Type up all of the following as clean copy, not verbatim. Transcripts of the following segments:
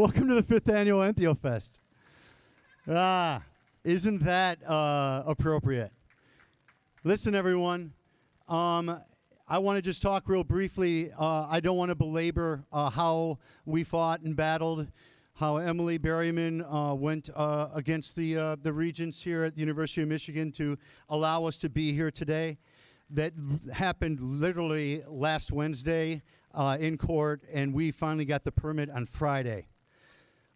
Welcome to the 5th annual Entheofest. Isn't that appropriate? Listen, everyone, I want to just talk real briefly. I don't want to belabor how we fought and battled, how Emily Berryman went against the regents here at the University of Michigan to allow us to be here today. That happened literally last Wednesday in court, and we finally got the permit on Friday.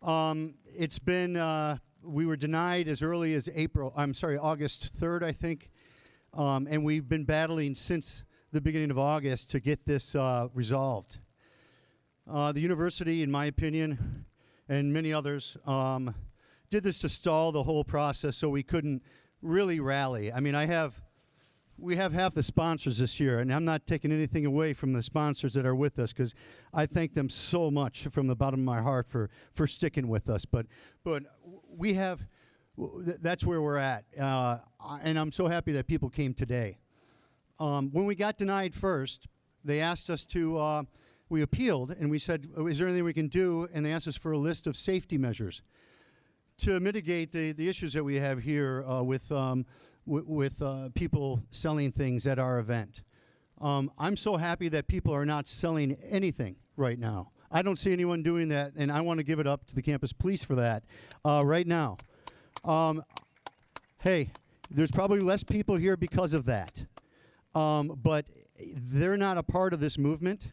It's been, we were denied as early as August 3rd, I think, and we've been battling since the beginning of August to get this resolved. The university, in my opinion, and many others, did this to stall the whole process so we couldn't really rally. I mean, we have half the sponsors this year, and I'm not taking anything away from the sponsors that are with us because I thank them so much from the bottom of my heart for sticking with us. But we have, that's where we're at, and I'm so happy that people came today. When we got denied first, they asked us to, we appealed, and we said, is there anything we can do? And they asked us for a list of safety measures to mitigate the issues that we have here with people selling things at our event. I'm so happy that people are not selling anything right now. I don't see anyone doing that, and I want to give it up to the campus police for that right now. Hey, there's probably less people here because of that, but they're not a part of this movement.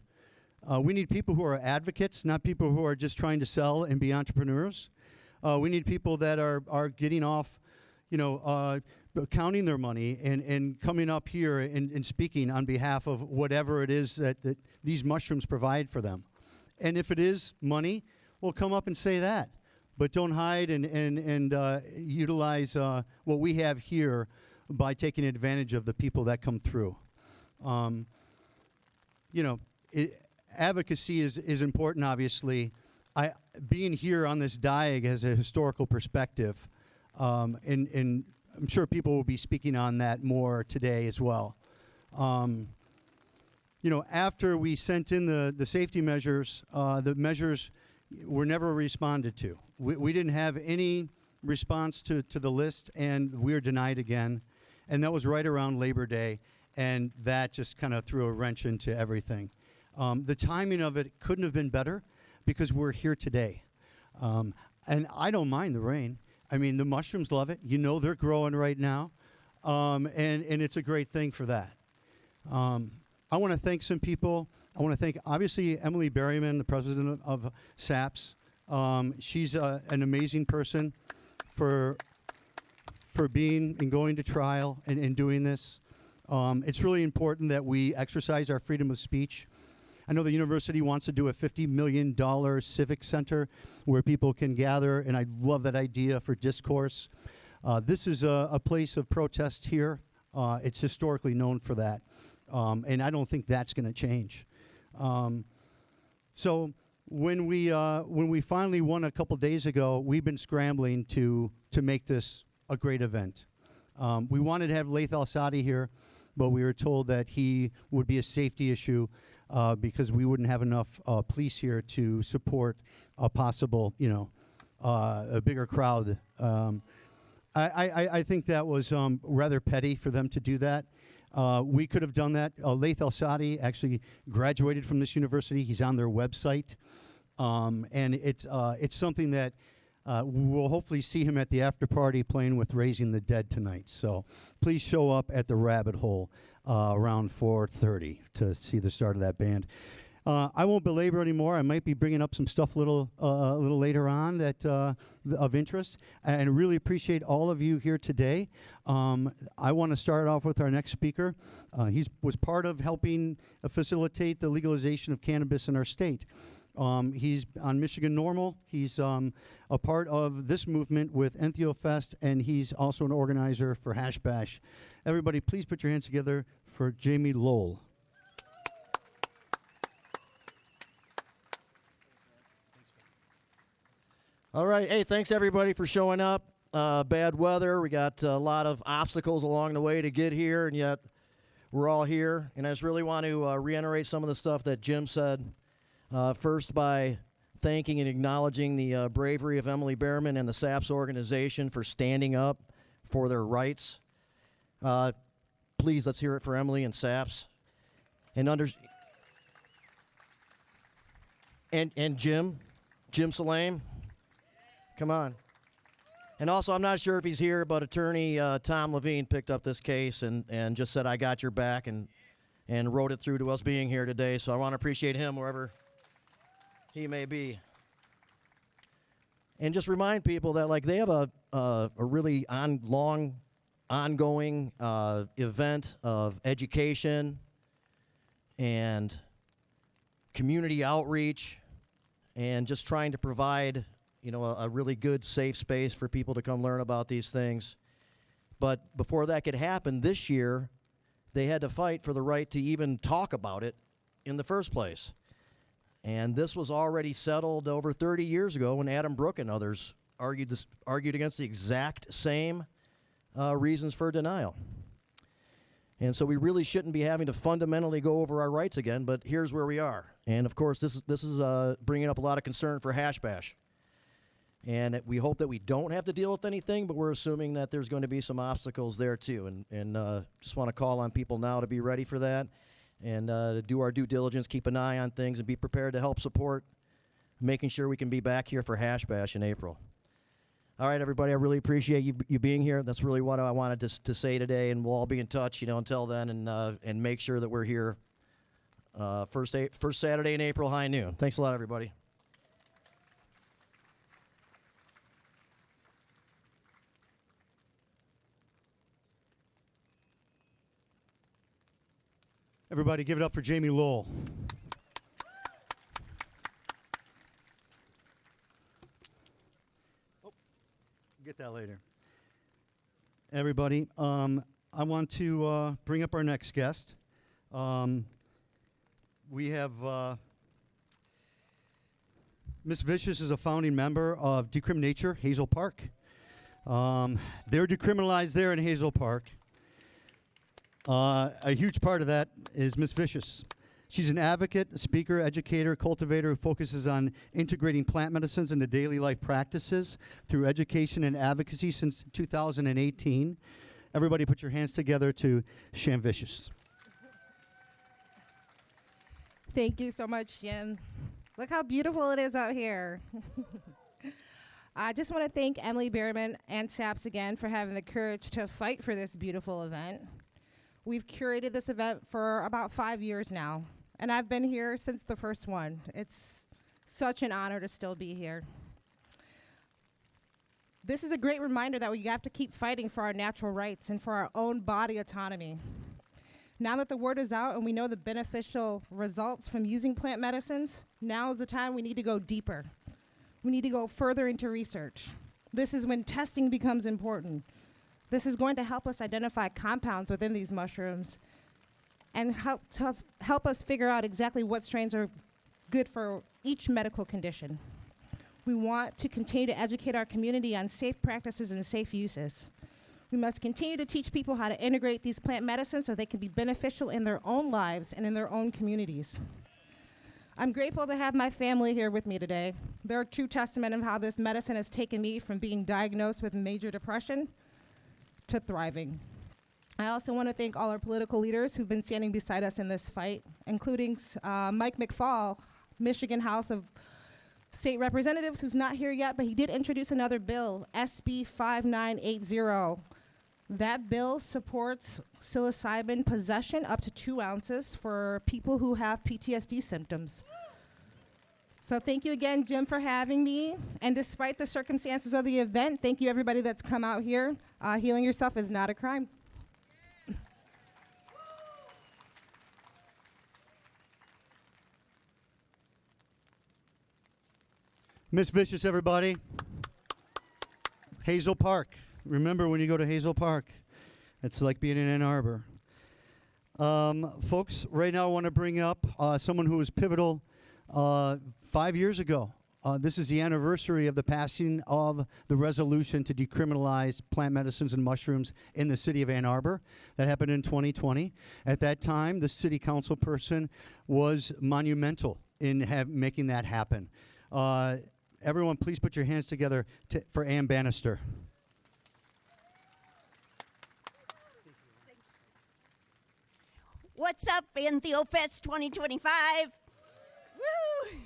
We need people who are advocates, not people who are just trying to sell and be entrepreneurs. We need people that are getting off, counting their money and coming up here and speaking on behalf of whatever it is that these mushrooms provide for them. And if it is money, we'll come up and say that. But don't hide and utilize what we have here by taking advantage of the people that come through. Advocacy is important, obviously. Being here on this diag has a historical perspective, and I'm sure people will be speaking on that more today as well. After we sent in the safety measures, the measures were never responded to. We didn't have any response to the list, and we were denied again. And that was right around Labor Day, and that just kind of threw a wrench into everything. The timing of it couldn't have been better because we're here today. And I don't mind the rain. I mean, the mushrooms love it. They're growing right now, and it's a great thing for that. I want to thank some people. I want to thank, obviously, Emily Berryman, the president of SAPS. She's an amazing person for being and going to trial and doing this. It's really important that we exercise our freedom of speech. I know the university wants to do a $50 million civic center where people can gather, and I love that idea for discourse. This is a place of protest here. It's historically known for that, and I don't think that's going to change. So when we finally won a couple days ago, we've been scrambling to make this a great event. We wanted to have Laith Al-Sadi here, but we were told that he would be a safety issue because we wouldn't have enough police here to support a possible, a bigger crowd. I think that was rather petty for them to do that. We could have done that. Laith Al-Sadi actually graduated from this university. He's on their website. And it's something that we'll hopefully see him at the after party playing with Raising the Dead tonight. So please show up at the Rabbit Hole around 4:30 to see the start of that band. I won't belabor anymore. I might be bringing up some stuff a little later on that of interest, and really appreciate all of you here today. I want to start off with our next speaker. He was part of helping facilitate the legalization of cannabis in our state. He's on Michigan Normal. He's a part of this movement with Entheofest, and he's also an organizer for Hash Bash. Everybody, please put your hands together for Jamie Lowell. All right. Hey, thanks, everybody, for showing up. Bad weather. We got a lot of obstacles along the way to get here, and yet we're all here. And I just really want to reiterate some of the stuff that Jim said. First, by thanking and acknowledging the bravery of Emily Behrman and the SAPS organization for standing up for their rights. Please, let's hear it for Emily and SAPS. And Jim Salame. Come on. And also, I'm not sure if he's here, but attorney Tom Levine picked up this case and just said, I got your back, and wrote it through to us being here today. So I want to appreciate him wherever he may be. And just remind people that, like, they have a really ongoing event of education and community outreach and just trying to provide, you know, a really good, safe space for people to come learn about these things. But before that could happen this year, they had to fight for the right to even talk about it in the first place. And this was already settled over 30 years ago when Adam Brooke and others argued against the exact same reasons for denial. And so we really shouldn't be having to fundamentally go over our rights again, but here's where we are. And of course, this is bringing up a lot of concern for Hash Bash. And we hope that we don't have to deal with anything, but we're assuming that there's going to be some obstacles there too. And just want to call on people now to be ready for that and to do our due diligence, keep an eye on things, and be prepared to help support making sure we can be back here for Hash Bash in April. All right, everybody, I really appreciate you being here. That's really what I wanted to say today, and we'll all be in touch, you know, until then, and make sure that we're here first Saturday in April, high noon. Thanks a lot, everybody. Everybody give it up for Jamie Lowell. Get that later. Everybody, I want to bring up our next guest. We have Miss Vicious is a founding member of Decrim Nature, Hazel Park. They're decriminalized there in Hazel Park. A huge part of that is Miss Vicious. She's an advocate, speaker, educator, cultivator who focuses on integrating plant medicines into daily life practices through education and advocacy since 2018. Everybody put your hands together to Shan Vicious. Thank you so much, Jim. Look how beautiful it is out here. I just want to thank Emily Behrman and SAPS again for having the courage to fight for this beautiful event. We've curated this event for about 5 years now, and I've been here since the first one. It's such an honor to still be here. This is a great reminder that we have to keep fighting for our natural rights and for our own body autonomy. Now that the word is out and we know the beneficial results from using plant medicines, now is the time we need to go deeper. We need to go further into research. This is when testing becomes important. This is going to help us identify compounds within these mushrooms and help us figure out exactly what strains are good for each medical condition. We want to continue to educate our community on safe practices and safe uses. We must continue to teach people how to integrate these plant medicines so they can be beneficial in their own lives and in their own communities. I'm grateful to have my family here with me today. They're a true testament of how this medicine has taken me from being diagnosed with major depression to thriving. I also want to thank all our political leaders who've been standing beside us in this fight, including Mike McFall, Michigan House of State Representatives, who's not here yet, but he did introduce another bill, SB 5980. That bill supports psilocybin possession up to 2 ounces for people who have PTSD symptoms. So thank you again, Jim, for having me. And despite the circumstances of the event, thank you everybody that's come out here. Healing yourself is not a crime. Miss Vicious, everybody. Hazel Park. Remember when you go to Hazel Park, it's like being in Ann Arbor. Folks, right now I want to bring up someone who was pivotal 5 years ago. This is the anniversary of the passing of the resolution to decriminalize plant medicines and mushrooms in the city of Ann Arbor. That happened in 2020. At that time, the city council person was monumental in making that happen. Everyone, please put your hands together for Ann Bannister. What's up, Entheofest 2025? Woo!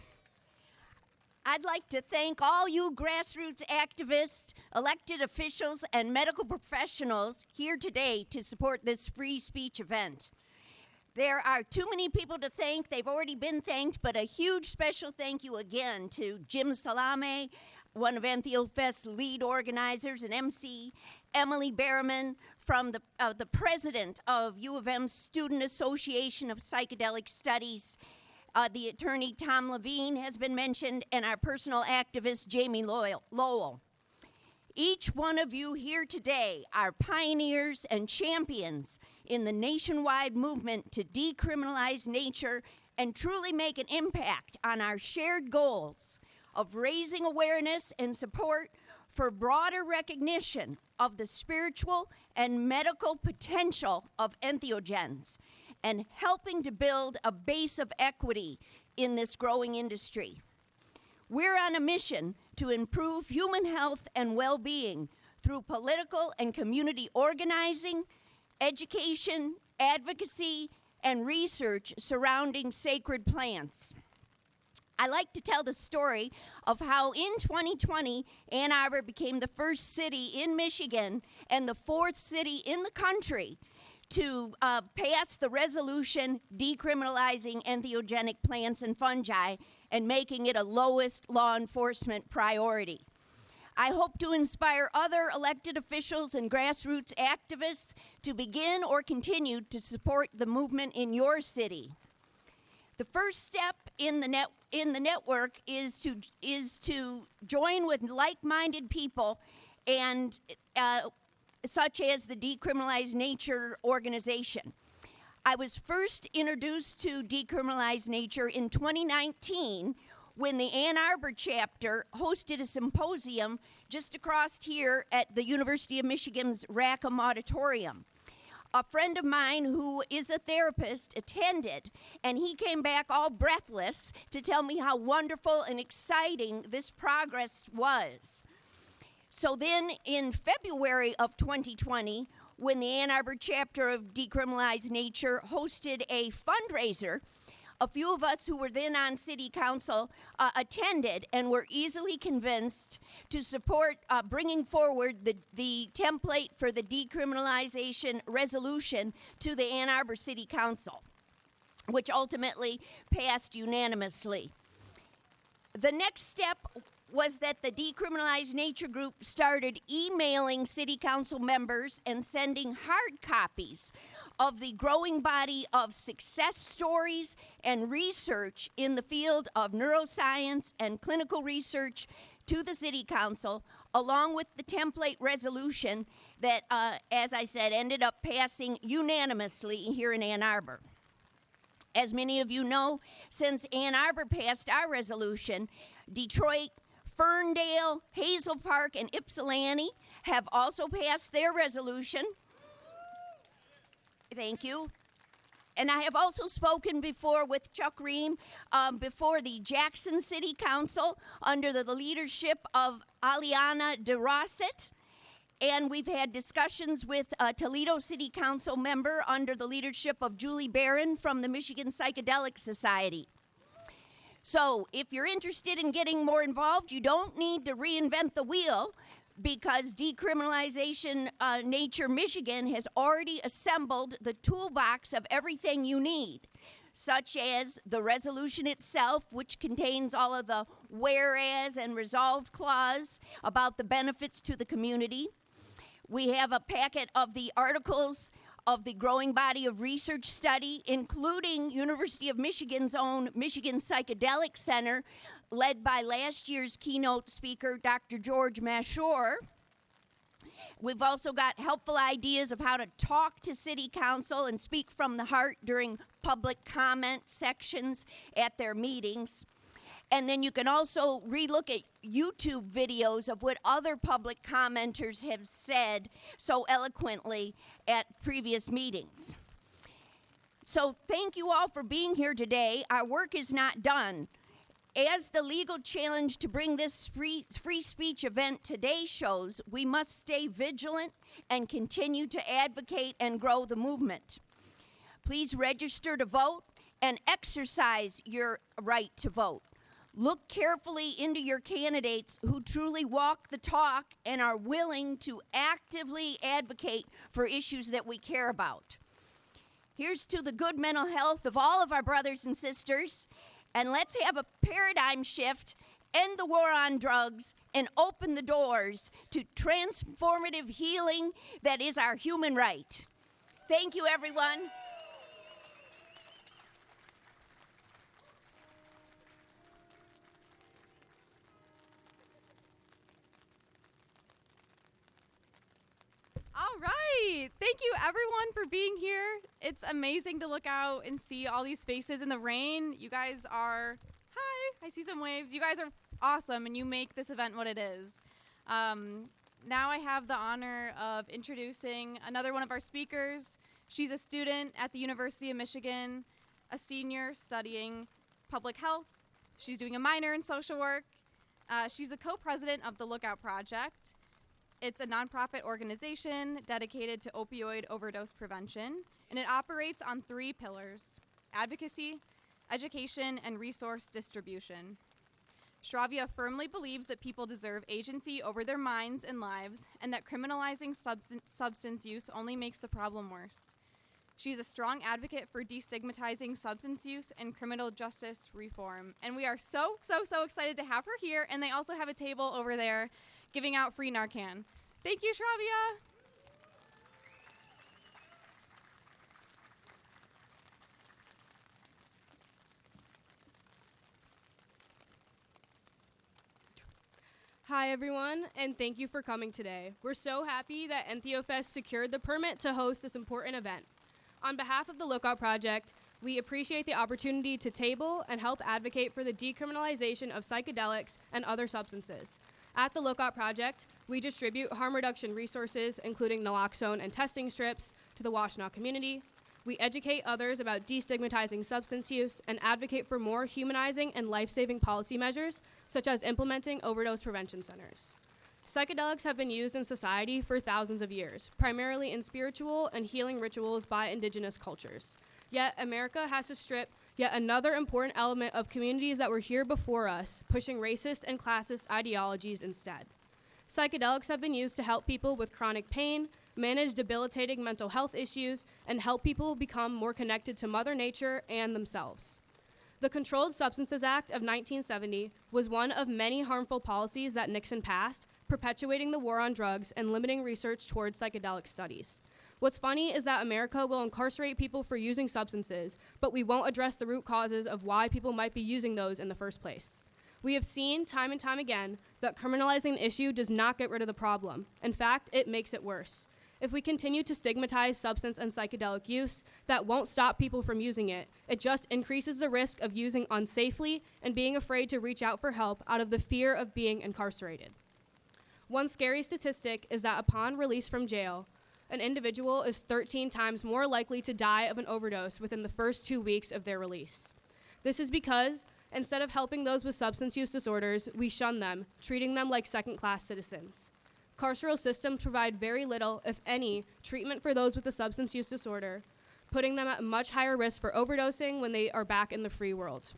I'd like to thank all you grassroots activists, elected officials, and medical professionals here today to support this free speech event. There are too many people to thank. They've already been thanked, but a huge special thank you again to Jim Salame, one of Entheofest's lead organizers and MC, Emily Berriman, from the president of U of M's Student Association of Psychedelic Studies. The attorney Tom Levine has been mentioned, and our personal activist Jamie Lowell. Each one of you here today are pioneers and champions in the nationwide movement to decriminalize nature and truly make an impact on our shared goals of raising awareness and support for broader recognition of the spiritual and medical potential of entheogens and helping to build a base of equity in this growing industry. We're on a mission to improve human health and well-being through political and community organizing, education, advocacy, and research surrounding sacred plants. I like to tell the story of how in 2020, Ann Arbor became the first city in Michigan and the fourth city in the country to pass the resolution decriminalizing entheogenic plants and fungi and making it a lowest law enforcement priority. I hope to inspire other elected officials and grassroots activists to begin or continue to support the movement in your city. The first step in the network is to join with like-minded people and such as the Decriminalize Nature organization. I was first introduced to Decriminalize Nature in 2019 when the Ann Arbor chapter hosted a symposium just across here at the University of Michigan's Rackham Auditorium. A friend of mine who is a therapist attended, and he came back all breathless to tell me how wonderful and exciting this progress was. So then in February of 2020, when the Ann Arbor chapter of Decriminalize Nature hosted a fundraiser, a few of us who were then on city council attended and were easily convinced to support bringing forward the template for the decriminalization resolution to the Ann Arbor City Council, which ultimately passed unanimously. The next step was that the Decriminalize Nature group started emailing city council members and sending hard copies of the growing body of success stories and research in the field of neuroscience and clinical research to the city council, along with the template resolution that, as I said, ended up passing unanimously here in Ann Arbor. As many of you know, since Ann Arbor passed our resolution, Detroit, Ferndale, Hazel Park, and Ypsilanti have also passed their resolution. Thank you. And I have also spoken before with Chuck Ream before the Jackson City Council under the leadership of Aliana DeRosset. And we've had discussions with a Toledo City Council member under the leadership of Julie Barron from the Michigan Psychedelic Society. So if you're interested in getting more involved, you don't need to reinvent the wheel, because Decriminalization Nature Michigan has already assembled the toolbox of everything you need, such as the resolution itself, which contains all of the whereas and resolved clause about the benefits to the community. We have a packet of the articles of the growing body of research study, including University of Michigan's own Michigan Psychedelic Center, led by last year's keynote speaker, Dr. George Mashore. We've also got helpful ideas of how to talk to city council and speak from the heart during public comment sections at their meetings. And then you can also relook at YouTube videos of what other public commenters have said so eloquently at previous meetings. So thank you all for being here today. Our work is not done. As the legal challenge to bring this free speech event today shows, we must stay vigilant and continue to advocate and grow the movement. Please register to vote and exercise your right to vote. Look carefully into your candidates who truly walk the talk and are willing to actively advocate for issues that we care about. Here's to the good mental health of all of our brothers and sisters, and let's have a paradigm shift, end the war on drugs, and open the doors to transformative healing that is our human right. Thank you, everyone. All right. Thank you, everyone, for being here. It's amazing to look out and see all these faces in the rain. You guys are, hi, I see some waves. You guys are awesome, and you make this event what it is. Now I have the honor of introducing another one of our speakers. She's a student at the University of Michigan, a senior studying public health. She's doing a minor in social work. She's the co-president of the Lookout Project. It's a nonprofit organization dedicated to opioid overdose prevention, and it operates on 3 pillars: advocacy, education, and resource distribution. Shravya firmly believes that people deserve agency over their minds and lives, and that criminalizing substance use only makes the problem worse. She's a strong advocate for destigmatizing substance use and criminal justice reform, and we are so excited to have her here, and they also have a table over there giving out free Narcan. Thank you, Shravya. Hi everyone, and thank you for coming today. We're so happy that Entheofest secured the permit to host this important event. On behalf of the Lookout Project, we appreciate the opportunity to table and help advocate for the decriminalization of psychedelics and other substances. At the Lookout Project, we distribute harm reduction resources, including naloxone and testing strips, to the Washtenaw community. We educate others about destigmatizing substance use and advocate for more humanizing and life-saving policy measures, such as implementing overdose prevention centers. Psychedelics have been used in society for thousands of years, primarily in spiritual and healing rituals by indigenous cultures. Yet America has to strip yet another important element of communities that were here before us, pushing racist and classist ideologies instead. Psychedelics have been used to help people with chronic pain, manage debilitating mental health issues, and help people become more connected to Mother Nature and themselves. The Controlled Substances Act of 1970 was one of many harmful policies that Nixon passed, perpetuating the war on drugs and limiting research towards psychedelic studies. What's funny is that America will incarcerate people for using substances, but we won't address the root causes of why people might be using those in the first place. We have seen time and time again that criminalizing an issue does not get rid of the problem. In fact, it makes it worse. If we continue to stigmatize substance and psychedelic use, that won't stop people from using it. It just increases the risk of using unsafely and being afraid to reach out for help out of the fear of being incarcerated. One scary statistic is that upon release from jail, an individual is 13 times more likely to die of an overdose within the first 2 weeks of their release. This is because instead of helping those with substance use disorders, we shun them, treating them like second-class citizens. Carceral systems provide very little, if any, treatment for those with a substance use disorder, putting them at much higher risk for overdosing when they are back in the free world.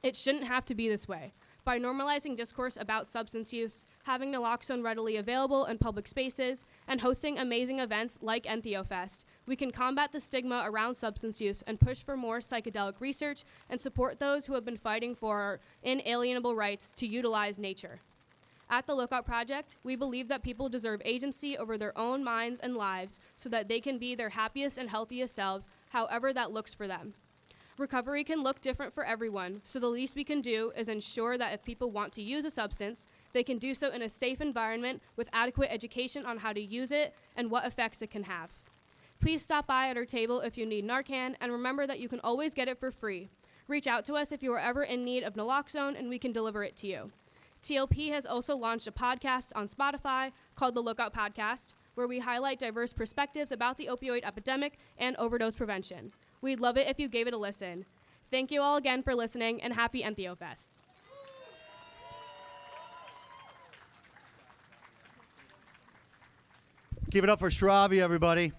It shouldn't have to be this way. By normalizing discourse about substance use, having naloxone readily available in public spaces, and hosting amazing events like Entheofest, we can combat the stigma around substance use and push for more psychedelic research and support those who have been fighting for our inalienable rights to utilize nature. At the Lookout Project, we believe that people deserve agency over their own minds and lives so that they can be their happiest and healthiest selves, however that looks for them. Recovery can look different for everyone, so the least we can do is ensure that if people want to use a substance, they can do so in a safe environment with adequate education on how to use it and what effects it can have. Please stop by at our table if you need Narcan, and remember that you can always get it for free. Reach out to us if you are ever in need of naloxone, and we can deliver it to you. TLP has also launched a podcast on Spotify called The Lookout Podcast, where we highlight diverse perspectives about the opioid epidemic and overdose prevention. We'd love it if you gave it a listen. Thank you all again for listening, and happy Entheofest. Give it up for Shravi, everybody.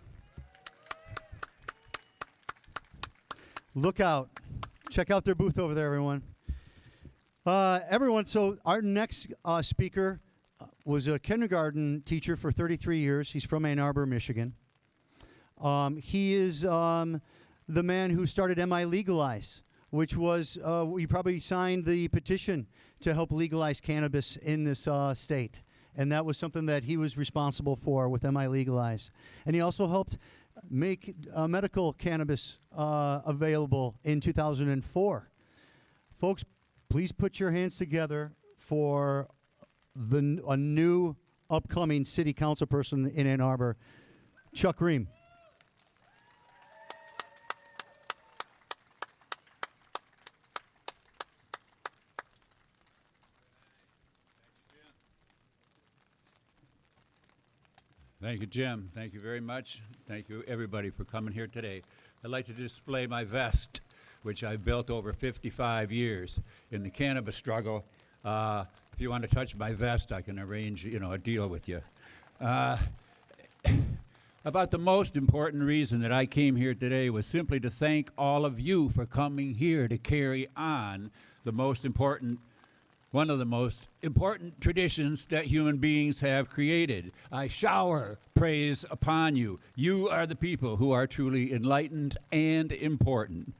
Look out. Check out their booth over there, everyone. Everyone, so our next speaker was a kindergarten teacher for 33 years. He's from Ann Arbor, Michigan. He is the man who started MI Legalize, which was, you probably signed the petition to help legalize cannabis in this state. And that was something that he was responsible for with MI Legalize. And he also helped make medical cannabis available in 2004. Folks, please put your hands together for a new upcoming city council person in Ann Arbor, Chuck Ream. Thank you, Jim. Thank you very much. Thank you, everybody, for coming here today. I'd like to display my vest, which I built over 55 years in the cannabis struggle. If you want to touch my vest, I can arrange, a deal with you. About the most important reason that I came here today was simply to thank all of you for coming here to carry on one of the most important traditions that human beings have created. I shower praise upon you. You are the people who are truly enlightened and important.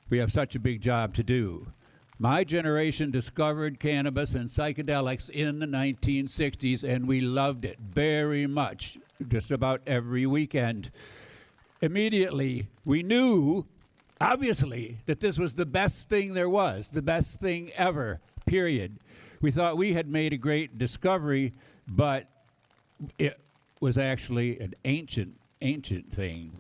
We have such a big job to do. My generation discovered cannabis and psychedelics in the 1960s, and we loved it very much, just about every weekend. Immediately, we knew, obviously, that this was the best thing there was, the best thing ever. Period. We thought we had made a great discovery, but it was actually an ancient thing.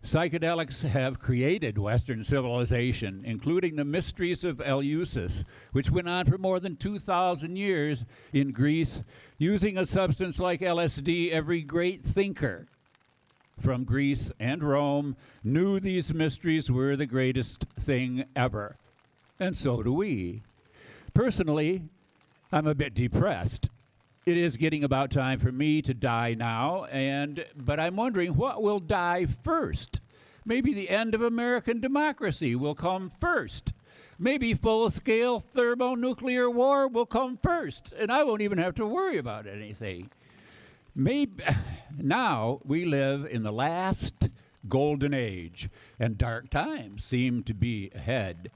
Psychedelics have created Western civilization, including the mysteries of Eleusis, which went on for more than 2,000 years in Greece. Using a substance like LSD, every great thinker from Greece and Rome knew these mysteries were the greatest thing ever. And so do we. Personally, I'm a bit depressed. It is getting about time for me to die now, but I'm wondering what will die first. Maybe the end of American democracy will come first. Maybe full-scale thermonuclear war will come first, and I won't even have to worry about anything. Maybe now we live in the last golden age, and dark times seem to be ahead.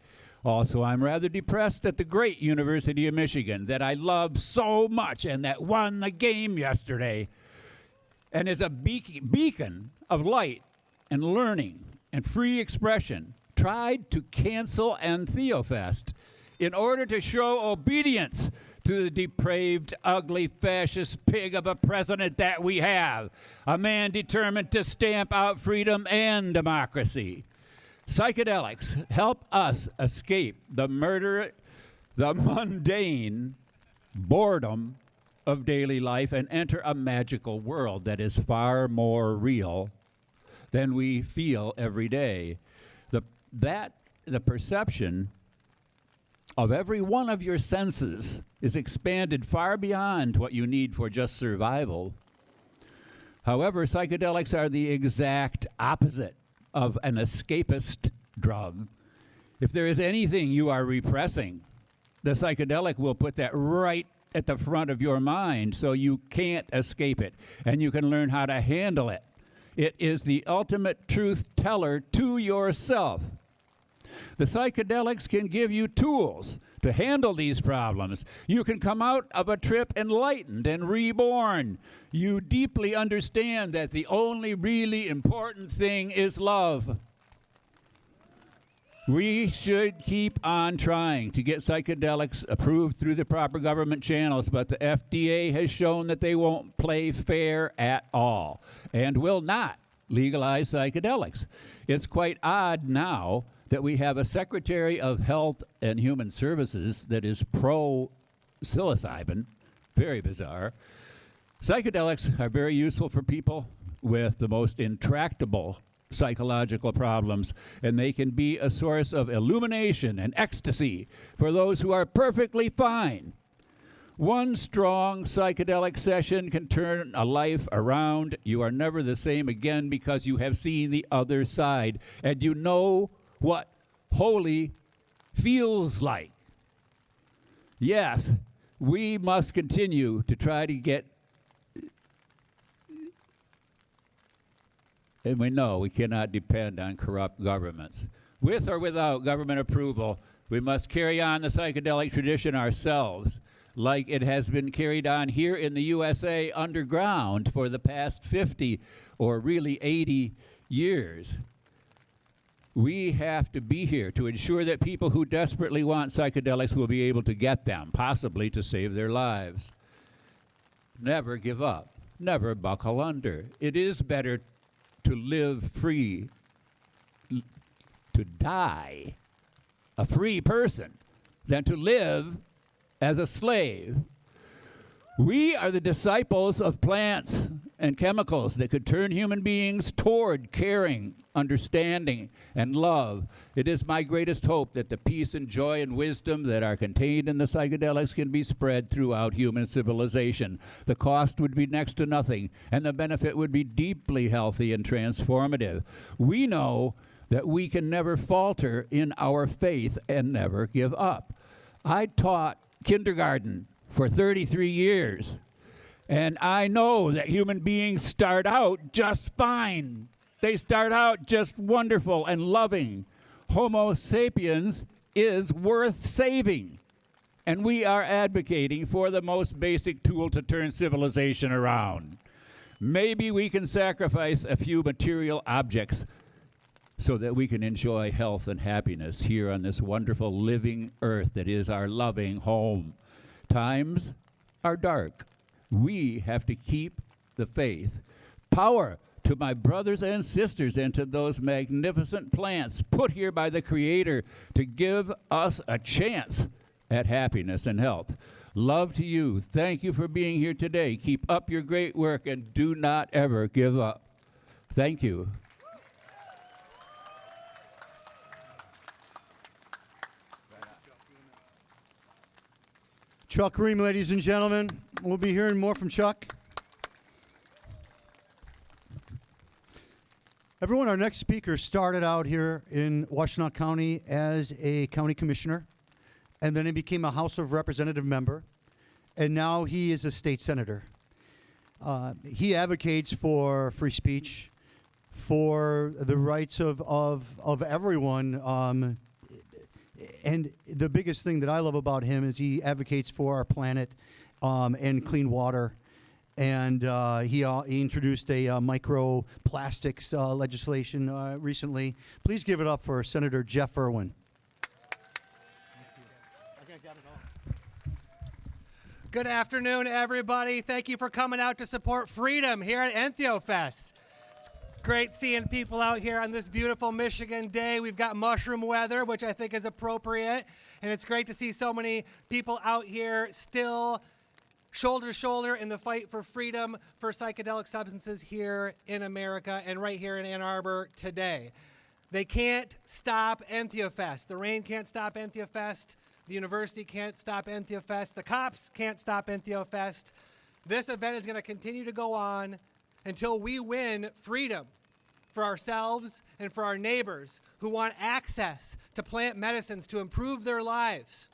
Also, I'm rather depressed at the great University of Michigan that I love so much and that won the game yesterday and is a beacon of light and learning and free expression, tried to cancel Entheofest in order to show obedience to the depraved, ugly, fascist pig of a president that we have, a man determined to stamp out freedom and democracy. Psychedelics help us escape the mundane boredom of daily life and enter a magical world that is far more real than we feel every day. The perception of every one of your senses is expanded far beyond what you need for just survival. However, psychedelics are the exact opposite of an escapist drug. If there is anything you are repressing, the psychedelic will put that right at the front of your mind so you can't escape it, and you can learn how to handle it. It is the ultimate truth teller to yourself. The psychedelics can give you tools to handle these problems. You can come out of a trip enlightened and reborn. You deeply understand that the only really important thing is love. We should keep on trying to get psychedelics approved through the proper government channels, but the FDA has shown that they won't play fair at all and will not legalize psychedelics. It's quite odd now that we have a Secretary of Health and Human Services that is pro-psilocybin. Very bizarre. Psychedelics are very useful for people with the most intractable psychological problems, and they can be a source of illumination and ecstasy for those who are perfectly fine. One strong psychedelic session can turn a life around. You are never the same again because you have seen the other side and you know what holy feels like. Yes, we must continue to try to get, and we know we cannot depend on corrupt governments. With or without government approval, we must carry on the psychedelic tradition ourselves, like it has been carried on here in the USA underground for the past 50 or really 80 years. We have to be here to ensure that people who desperately want psychedelics will be able to get them, possibly to save their lives. Never give up. Never buckle under. It is better to live free, to die a free person, than to live as a slave. We are the disciples of plants and chemicals that could turn human beings toward caring, understanding, and love. It is my greatest hope that the peace and joy and wisdom that are contained in the psychedelics can be spread throughout human civilization. The cost would be next to nothing, and the benefit would be deeply healthy and transformative. We know that we can never falter in our faith and never give up. I taught kindergarten for 33 years, and I know that human beings start out just fine. They start out just wonderful and loving. Homo sapiens is worth saving, and we are advocating for the most basic tool to turn civilization around. Maybe we can sacrifice a few material objects so that we can enjoy health and happiness here on this wonderful living earth that is our loving home. Times are dark. We have to keep the faith. Power to my brothers and sisters and to those magnificent plants put here by the Creator to give us a chance at happiness and health. Love to you. Thank you for being here today. Keep up your great work and do not ever give up. Thank you. Chuck Ream, ladies and gentlemen. We'll be hearing more from Chuck. Everyone, our next speaker started out here in Washtenaw County as a county commissioner, and then he became a House of Representative member, and now he is a state senator. He advocates for free speech, for the rights of everyone, and the biggest thing that I love about him is he advocates for our planet and clean water. And he introduced a microplastics legislation recently. Please give it up for Senator Jeff Irwin. Good afternoon, everybody. Thank you for coming out to support freedom here at Entheofest. It's great seeing people out here on this beautiful Michigan day. We've got mushroom weather, which I think is appropriate. And it's great to see so many people out here still shoulder to shoulder in the fight for freedom for psychedelic substances here in America and right here in Ann Arbor today. They can't stop Entheofest. The rain can't stop Entheofest. The university can't stop Entheofest. The cops can't stop Entheofest. This event is going to continue to go on until we win freedom for ourselves and for our neighbors who want access to plant medicines to improve their lives,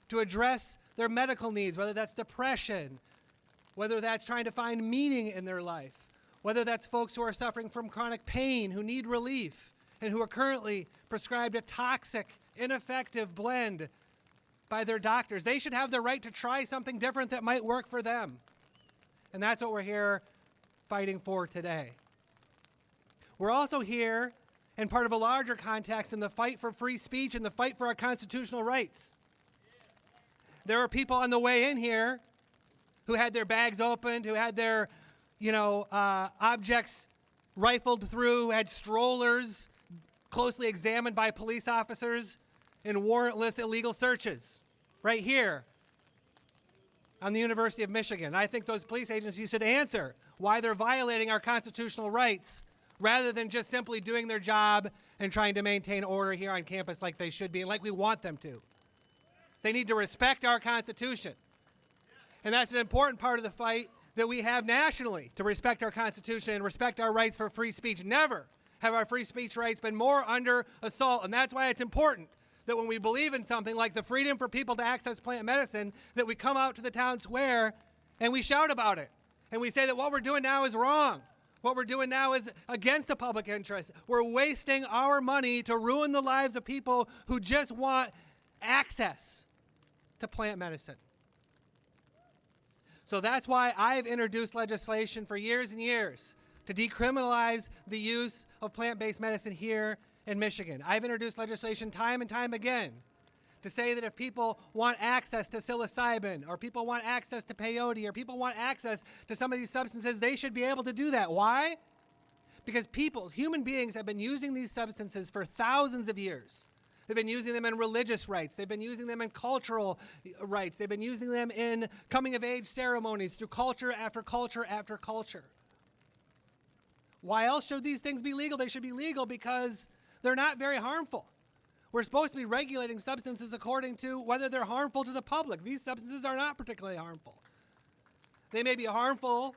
to address their medical needs, whether that's depression, whether that's trying to find meaning in their life, whether that's folks who are suffering from chronic pain, who need relief, and who are currently prescribed a toxic, ineffective blend by their doctors. They should have the right to try something different that might work for them. And that's what we're here fighting for today. We're also here in part of a larger context in the fight for free speech and the fight for our constitutional rights. There are people on the way in here who had their bags opened, who had their, objects rifled through, who had strollers closely examined by police officers in warrantless illegal searches right here on the University of Michigan. I think those police agencies should answer why they're violating our constitutional rights rather than just simply doing their job and trying to maintain order here on campus like they should be and like we want them to. They need to respect our Constitution. And that's an important part of the fight that we have nationally to respect our Constitution and respect our rights for free speech. Never have our free speech rights been more under assault. And that's why it's important that when we believe in something like the freedom for people to access plant medicine, that we come out to the town square and we shout about it. And we say that what we're doing now is wrong. What we're doing now is against the public interest. We're wasting our money to ruin the lives of people who just want access to plant medicine. So that's why I've introduced legislation for years and years to decriminalize the use of plant-based medicine here in Michigan. I've introduced legislation time and time again to say that if people want access to psilocybin, or people want access to peyote, or people want access to some of these substances, they should be able to do that. Why? Because human beings have been using these substances for thousands of years. They've been using them in religious rites. They've been using them in cultural rites. They've been using them in coming-of-age ceremonies through culture after culture after culture. Why else should these things be legal? They should be legal because they're not very harmful. We're supposed to be regulating substances according to whether they're harmful to the public. These substances are not particularly harmful. They may be harmful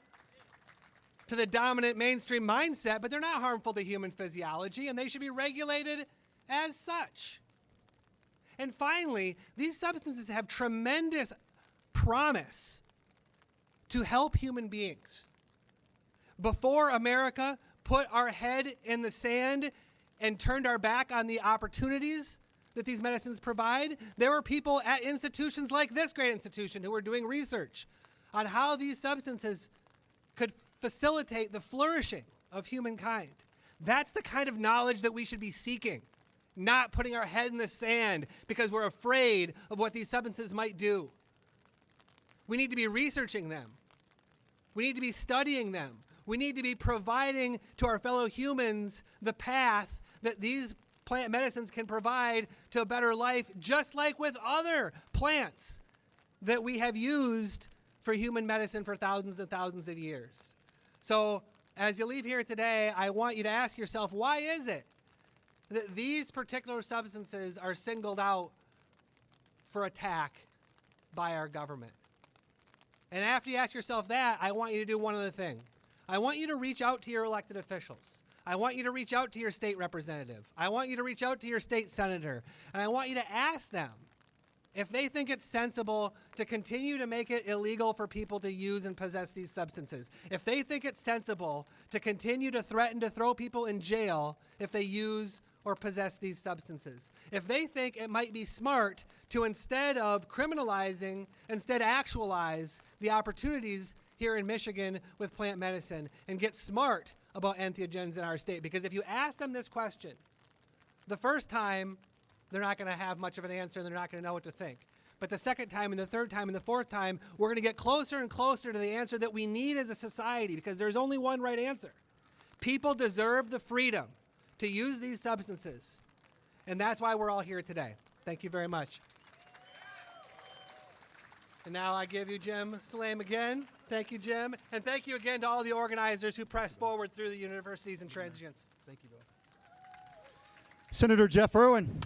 to the dominant mainstream mindset, but they're not harmful to human physiology, and they should be regulated as such. And finally, these substances have tremendous promise to help human beings. Before America put our head in the sand and turned our back on the opportunities that these medicines provide, there were people at institutions like this great institution who were doing research on how these substances could facilitate the flourishing of humankind. That's the kind of knowledge that we should be seeking, not putting our head in the sand because we're afraid of what these substances might do. We need to be researching them. We need to be studying them. We need to be providing to our fellow humans the path that these plant medicines can provide to a better life, just like with other plants that we have used for human medicine for thousands and thousands of years. So as you leave here today, I want you to ask yourself, why is it that these particular substances are singled out for attack by our government? And after you ask yourself that, I want you to do one other thing. I want you to reach out to your elected officials. I want you to reach out to your state representative. I want you to reach out to your state senator. And I want you to ask them if they think it's sensible to continue to make it illegal for people to use and possess these substances. If they think it's sensible to continue to threaten to throw people in jail if they use or possess these substances. If they think it might be smart to, instead of criminalizing, instead actualize the opportunities here in Michigan with plant medicine and get smart about entheogens in our state. Because if you ask them this question, the first time, they're not going to have much of an answer and they're not going to know what to think. But the second time and the third time and the fourth time, we're going to get closer and closer to the answer that we need as a society, because there's only one right answer. People deserve the freedom to use these substances. And that's why we're all here today. Thank you very much. And now I give you Jim Salam again. Thank you, Jim. And thank you again to all the organizers who pressed forward through the universities and transients. Thank you, Bill. Senator Jeff Irwin.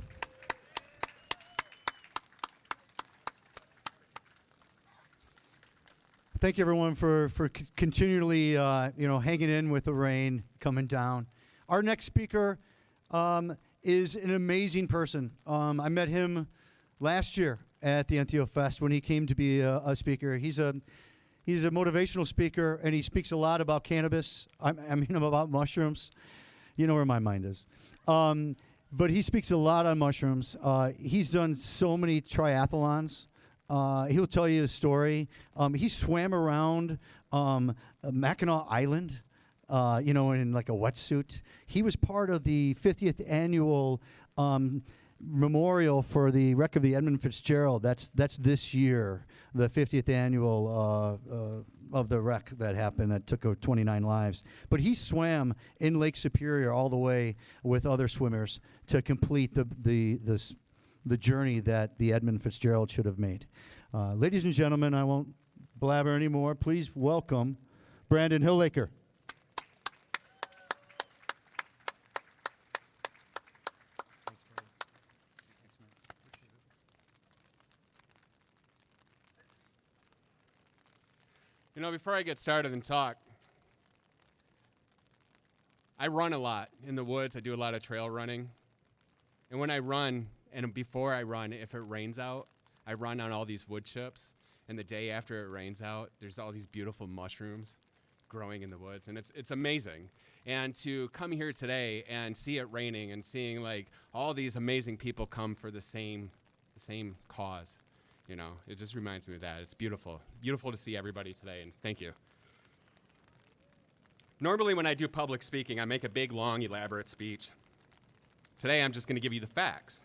Thank you, everyone, for continually hanging in with the rain coming down. Our next speaker is an amazing person. I met him last year at the Entheofest when he came to be a speaker. He's a motivational speaker, and he speaks a lot about cannabis. I mean, about mushrooms. You know where my mind is. But he speaks a lot on mushrooms. He's done so many triathlons. He'll tell you a story. He swam around Mackinac Island, in like a wetsuit. He was part of the 50th annual memorial for the wreck of the Edmund Fitzgerald. That's this year, the 50th annual of the wreck that happened that took 29 lives. But he swam in Lake Superior all the way with other swimmers to complete the journey that the Edmund Fitzgerald should have made. Ladies and gentlemen, I won't blabber anymore. Please welcome Brandon Hillaker. You know, before I get started and talk, I run a lot in the woods. I do a lot of trail running. And when I run, and before I run, if it rains out, I run on all these wood chips. And the day after it rains out, there's all these beautiful mushrooms growing in the woods. And it's amazing. And to come here today and see it raining and seeing like all these amazing people come for the same cause, you know, it just reminds me of that. It's beautiful. Beautiful to see everybody today, and thank you. Normally when I do public speaking, I make a big, long, elaborate speech. Today I'm just going to give you the facts.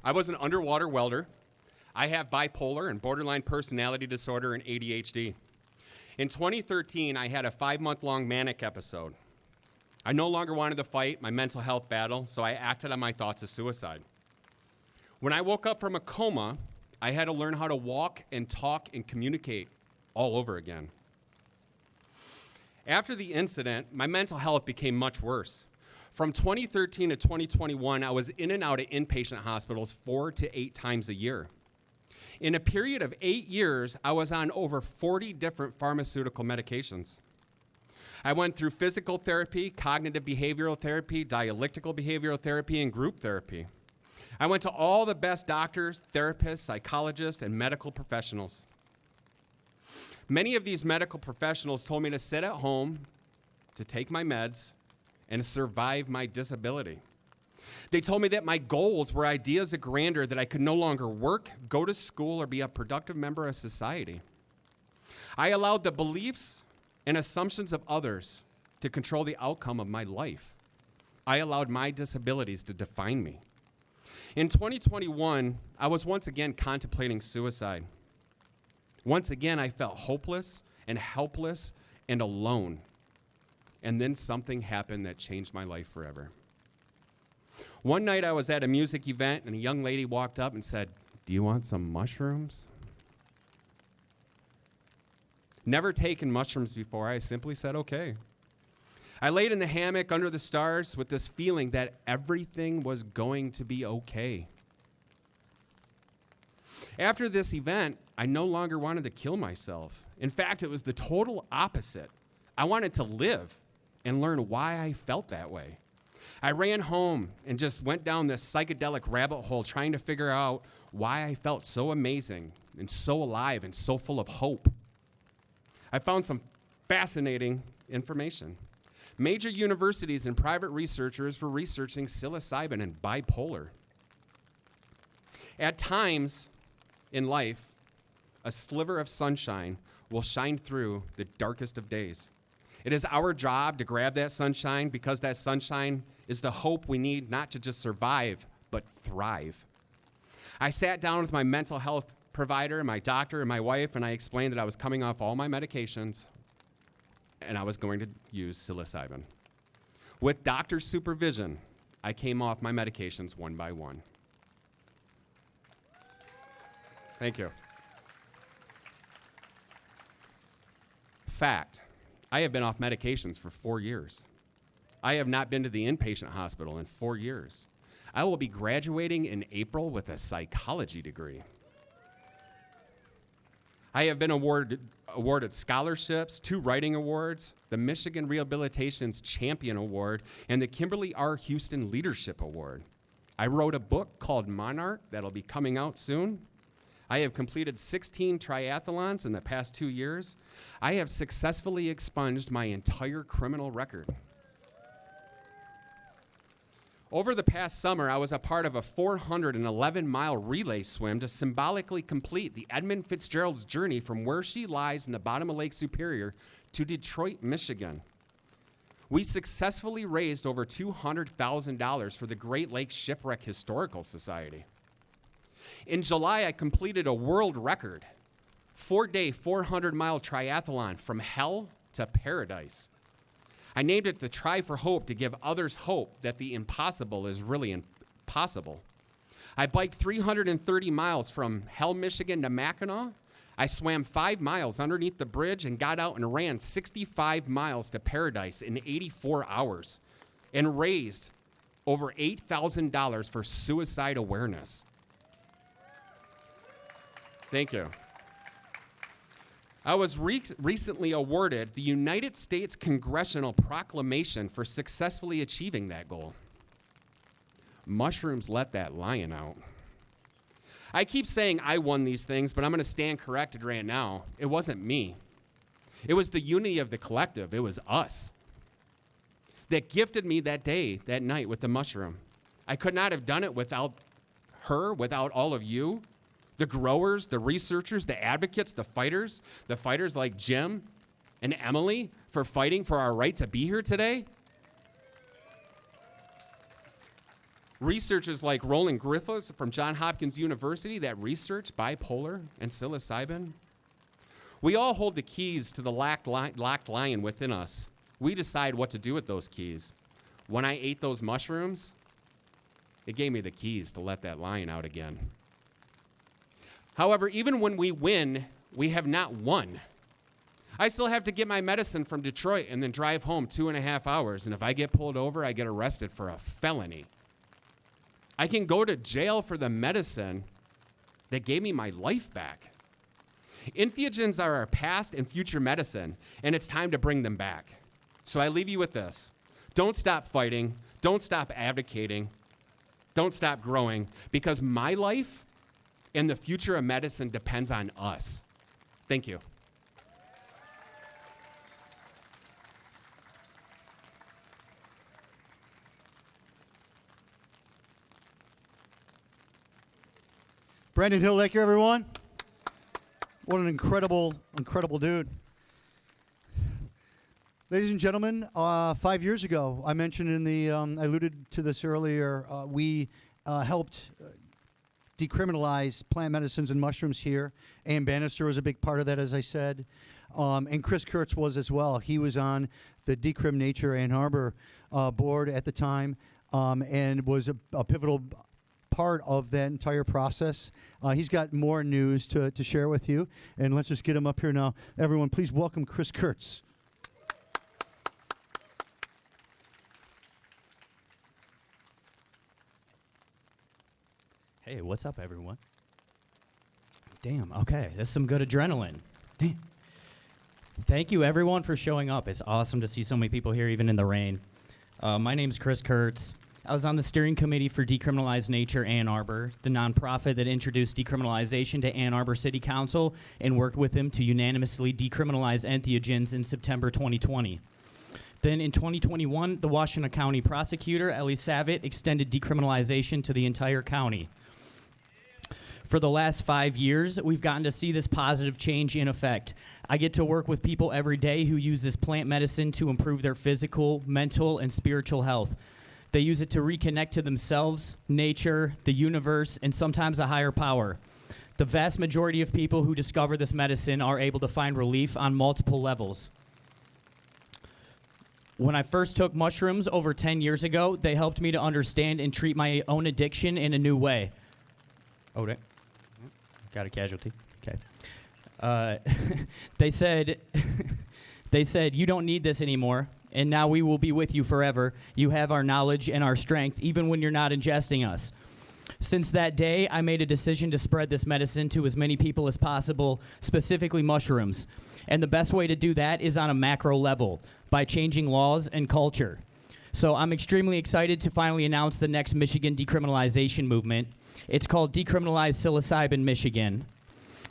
I was an underwater welder. I have bipolar and borderline personality disorder and ADHD. In 2013, I had a 5-month-long manic episode. I no longer wanted to fight my mental health battle, so I acted on my thoughts of suicide. When I woke up from a coma, I had to learn how to walk and talk and communicate all over again. After the incident, my mental health became much worse. From 2013 to 2021, I was in and out of inpatient hospitals 4 to 8 times a year. In a period of 8 years, I was on over 40 different pharmaceutical medications. I went through physical therapy, cognitive behavioral therapy, dialectical behavioral therapy, and group therapy. I went to all the best doctors, therapists, psychologists, and medical professionals. Many of these medical professionals told me to sit at home, to take my meds, and survive my disability. They told me that my goals were ideas of grandeur, that I could no longer work, go to school, or be a productive member of society. I allowed the beliefs and assumptions of others to control the outcome of my life. I allowed my disabilities to define me. In 2021, I was once again contemplating suicide. Once again, I felt hopeless and helpless and alone. And then something happened that changed my life forever. One night I was at a music event and a young lady walked up and said, "Do you want some mushrooms?" Never taken mushrooms before, I simply said, "Okay." I laid in the hammock under the stars with this feeling that everything was going to be okay. After this event, I no longer wanted to kill myself. In fact, it was the total opposite. I wanted to live and learn why I felt that way. I ran home and just went down this psychedelic rabbit hole trying to figure out why I felt so amazing and so alive and so full of hope. I found some fascinating information. Major universities and private researchers were researching psilocybin and bipolar. At times in life, a sliver of sunshine will shine through the darkest of days. It is our job to grab that sunshine because that sunshine is the hope we need not to just survive, but thrive. I sat down with my mental health provider, my doctor, and my wife, and I explained that I was coming off all my medications and I was going to use psilocybin. With doctor's supervision, I came off my medications one by one. Thank you. Fact, I have been off medications for 4 years. I have not been to the inpatient hospital in 4 years. I will be graduating in April with a psychology degree. I have been awarded scholarships, 2 writing awards, the Michigan Rehabilitation's Champion Award, and the Kimberly R. Houston Leadership Award. I wrote a book called Monarch that'll be coming out soon. I have completed 16 triathlons in the past 2 years. I have successfully expunged my entire criminal record. Over the past summer, I was a part of a 411-mile relay swim to symbolically complete the Edmund Fitzgerald's journey from where she lies in the bottom of Lake Superior to Detroit, Michigan. We successfully raised over $200,000 for the Great Lakes Shipwreck Historical Society. In July, I completed a world record, 4-day, 400-mile triathlon from hell to paradise. I named it the Try for Hope to give others hope that the impossible is really possible. I biked 330 miles from Hell, Michigan to Mackinac. I swam 5 miles underneath the bridge and got out and ran 65 miles to paradise in 84 hours and raised over $8,000 for suicide awareness. Thank you. I was recently awarded the United States Congressional Proclamation for successfully achieving that goal. Mushrooms let that lion out. I keep saying I won these things, but I'm going to stand corrected right now. It wasn't me. It was the unity of the collective. It was us that gifted me that day, that night with the mushroom. I could not have done it without her, without all of you, the growers, the researchers, the advocates, the fighters like Jim and Emily for fighting for our right to be here today. Researchers like Roland Griffiths from Johns Hopkins University that research bipolar and psilocybin. We all hold the keys to the locked lion within us. We decide what to do with those keys. When I ate those mushrooms, it gave me the keys to let that lion out again. However, even when we win, we have not won. I still have to get my medicine from Detroit and then drive home 2.5 hours. And if I get pulled over, I get arrested for a felony. I can go to jail for the medicine that gave me my life back. Entheogens are our past and future medicine, and it's time to bring them back. So I leave you with this. Don't stop fighting. Don't stop advocating. Don't stop growing, because my life and the future of medicine depends on us. Thank you. Brandon Hillaker, everyone. What an incredible dude. Ladies and gentlemen, 5 years ago, I mentioned in the, I alluded to this earlier, we helped decriminalize plant medicines and mushrooms here. Ann Bannister was a big part of that, as I said. And Chris Kurtz was as well. He was on the Decrim Nature Ann Arbor board at the time, and was a pivotal part of that entire process. He's got more news to share with you, and let's just get him up here now. Everyone, please welcome Chris Kurtz. Hey, what's up, everyone? Damn, okay, that's some good adrenaline. Damn. Thank you, everyone, for showing up. It's awesome to see so many people here, even in the rain. My name's Chris Kurtz. I was on the steering committee for Decriminalize Nature Ann Arbor, the nonprofit that introduced decriminalization to Ann Arbor City Council and worked with them to unanimously decriminalize entheogens in September 2020. Then in 2021, the Washington County prosecutor, Ellie Savitt, extended decriminalization to the entire county. For the last 5 years, we've gotten to see this positive change in effect. I get to work with people every day who use this plant medicine to improve their physical, mental, and spiritual health. They use it to reconnect to themselves, nature, the universe, and sometimes a higher power. The vast majority of people who discover this medicine are able to find relief on multiple levels. When I first took mushrooms over 10 years ago, they helped me to understand and treat my own addiction in a new way. Oh, got a casualty. Okay. They said, you don't need this anymore, and now we will be with you forever. You have our knowledge and our strength, even when you're not ingesting us. Since that day, I made a decision to spread this medicine to as many people as possible, specifically mushrooms. And the best way to do that is on a macro level, by changing laws and culture. So I'm extremely excited to finally announce the next Michigan decriminalization movement. It's called Decriminalize Psilocybin Michigan.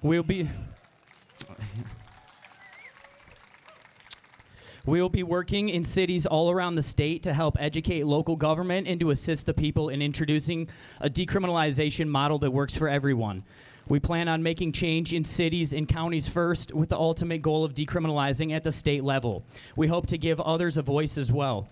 We'll be working in cities all around the state to help educate local government and to assist the people in introducing a decriminalization model that works for everyone. We plan on making change in cities and counties first, with the ultimate goal of decriminalizing at the state level. We hope to give others a voice as well.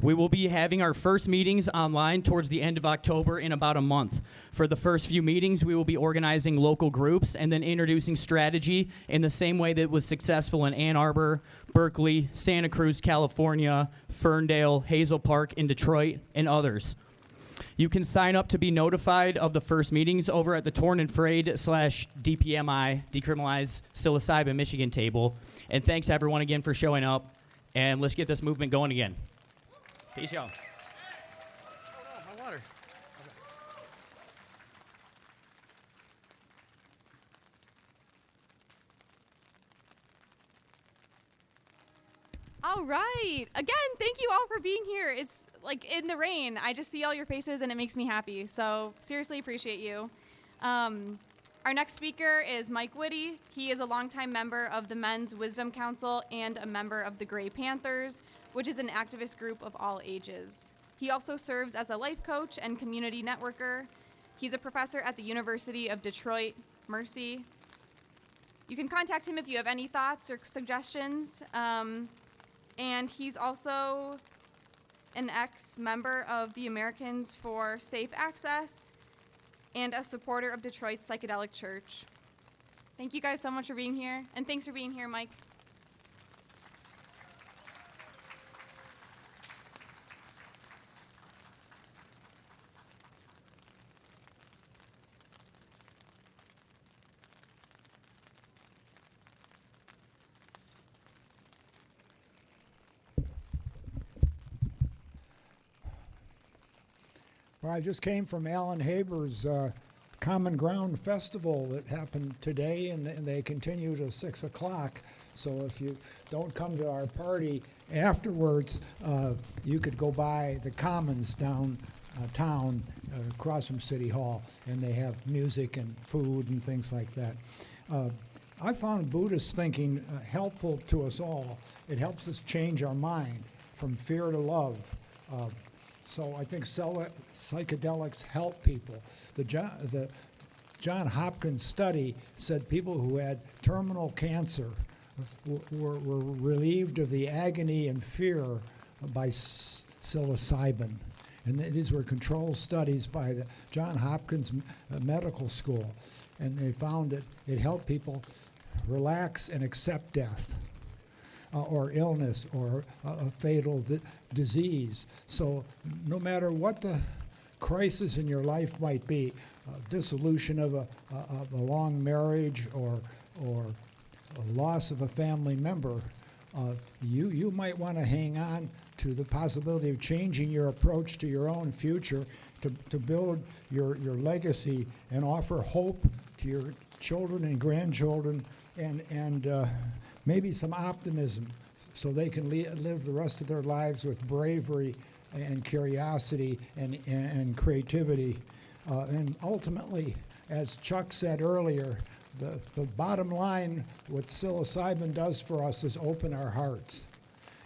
We will be having our first meetings online towards the end of October in about a month. For the first few meetings, we will be organizing local groups and then introducing strategy in the same way that was successful in Ann Arbor, Berkeley, Santa Cruz, California, Ferndale, Hazel Park, in Detroit, and others. You can sign up to be notified of the first meetings over at the Torn and Frayed /DPMI, Decriminalize Psilocybin Michigan table. And thanks everyone again for showing up, and let's get this movement going again. Peace, y'all. Oh, no, my water. All right. Again, thank you all for being here. It's like in the rain. I just see all your faces and it makes me happy. So seriously appreciate you. Our next speaker is Mike Whitty. He is a longtime member of the Men's Wisdom Council and a member of the Gray Panthers, which is an activist group of all ages. He also serves as a life coach and community networker. He's a professor at the University of Detroit, Mercy. You can contact him if you have any thoughts or suggestions. And he's also an ex-member of the Americans for Safe Access and a supporter of Detroit's Psychedelic Church. Thank you guys so much for being here, and thanks for being here, Mike. Well, I just came from Alan Haber's Common Ground Festival that happened today, and they continue till 6 o'clock. So if you don't come to our party afterwards, you could go by the Commons downtown across from City Hall, and they have music and food and things like that. I found Buddhist thinking helpful to us all. It helps us change our mind from fear to love. So I think psychedelics help people. The John Hopkins study said people who had terminal cancer were relieved of the agony and fear by psilocybin. And these were controlled studies by the John Hopkins Medical School. And they found that it helped people relax and accept death. Or illness or a fatal disease. So no matter what the crisis in your life might be, dissolution of a long marriage or a loss of a family member, you might want to hang on to the possibility of changing your approach to your own future to build your legacy and offer hope to your children and grandchildren and maybe some optimism so they can live the rest of their lives with bravery and curiosity and creativity. And ultimately, as Chuck said earlier, the bottom line, what psilocybin does for us is open our hearts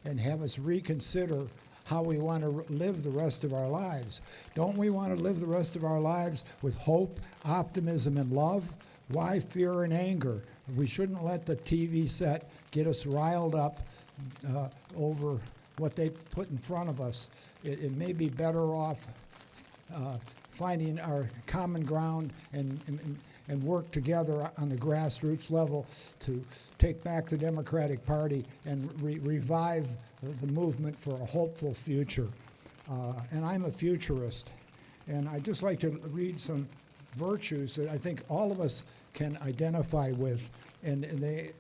and have us reconsider how we want to live the rest of our lives. Don't we want to live the rest of our lives with hope, optimism, and love? Why fear and anger? We shouldn't let the TV set get us riled up over what they put in front of us. It may be better off finding our common ground and work together on the grassroots level to take back the Democratic Party and revive the movement for a hopeful future. And I'm a futurist. And I'd just like to read some virtues that I think all of us can identify with, and they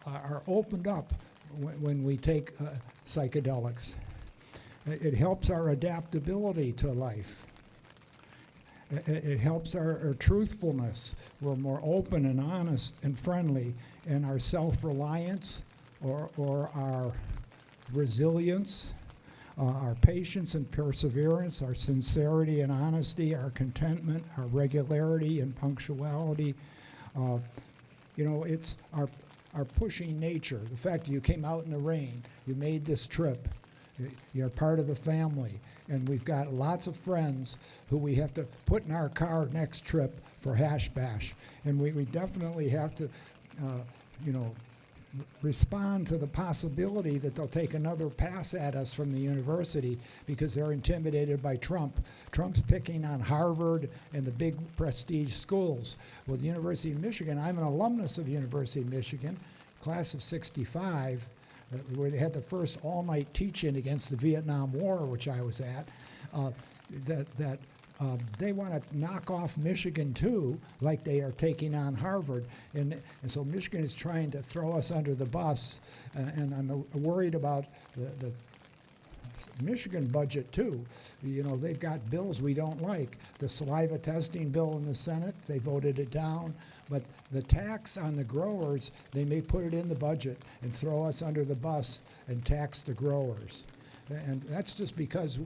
are opened up when we take psychedelics. It helps our adaptability to life. It helps our truthfulness. We're more open and honest and friendly, and our self-reliance or our resilience, our patience and perseverance, our sincerity and honesty, our contentment, our regularity and punctuality. It's our pushing nature. The fact that you came out in the rain, you made this trip, you're part of the family, and we've got lots of friends who we have to put in our car next trip for Hash Bash. And we definitely have to, respond to the possibility that they'll take another pass at us from the university because they're intimidated by Trump. Trump's picking on Harvard and the big prestige schools. Well, the University of Michigan, I'm an alumnus of University of Michigan, class of 65, where they had the first all-night teach-in against the Vietnam War, which I was at, they want to knock off Michigan too, like they are taking on Harvard. And so Michigan is trying to throw us under the bus, and I'm worried about the Michigan budget too. You know, they've got bills we don't like. The saliva testing bill in the Senate, they voted it down. But the tax on the growers, they may put it in the budget and throw us under the bus and tax the growers. And that's just because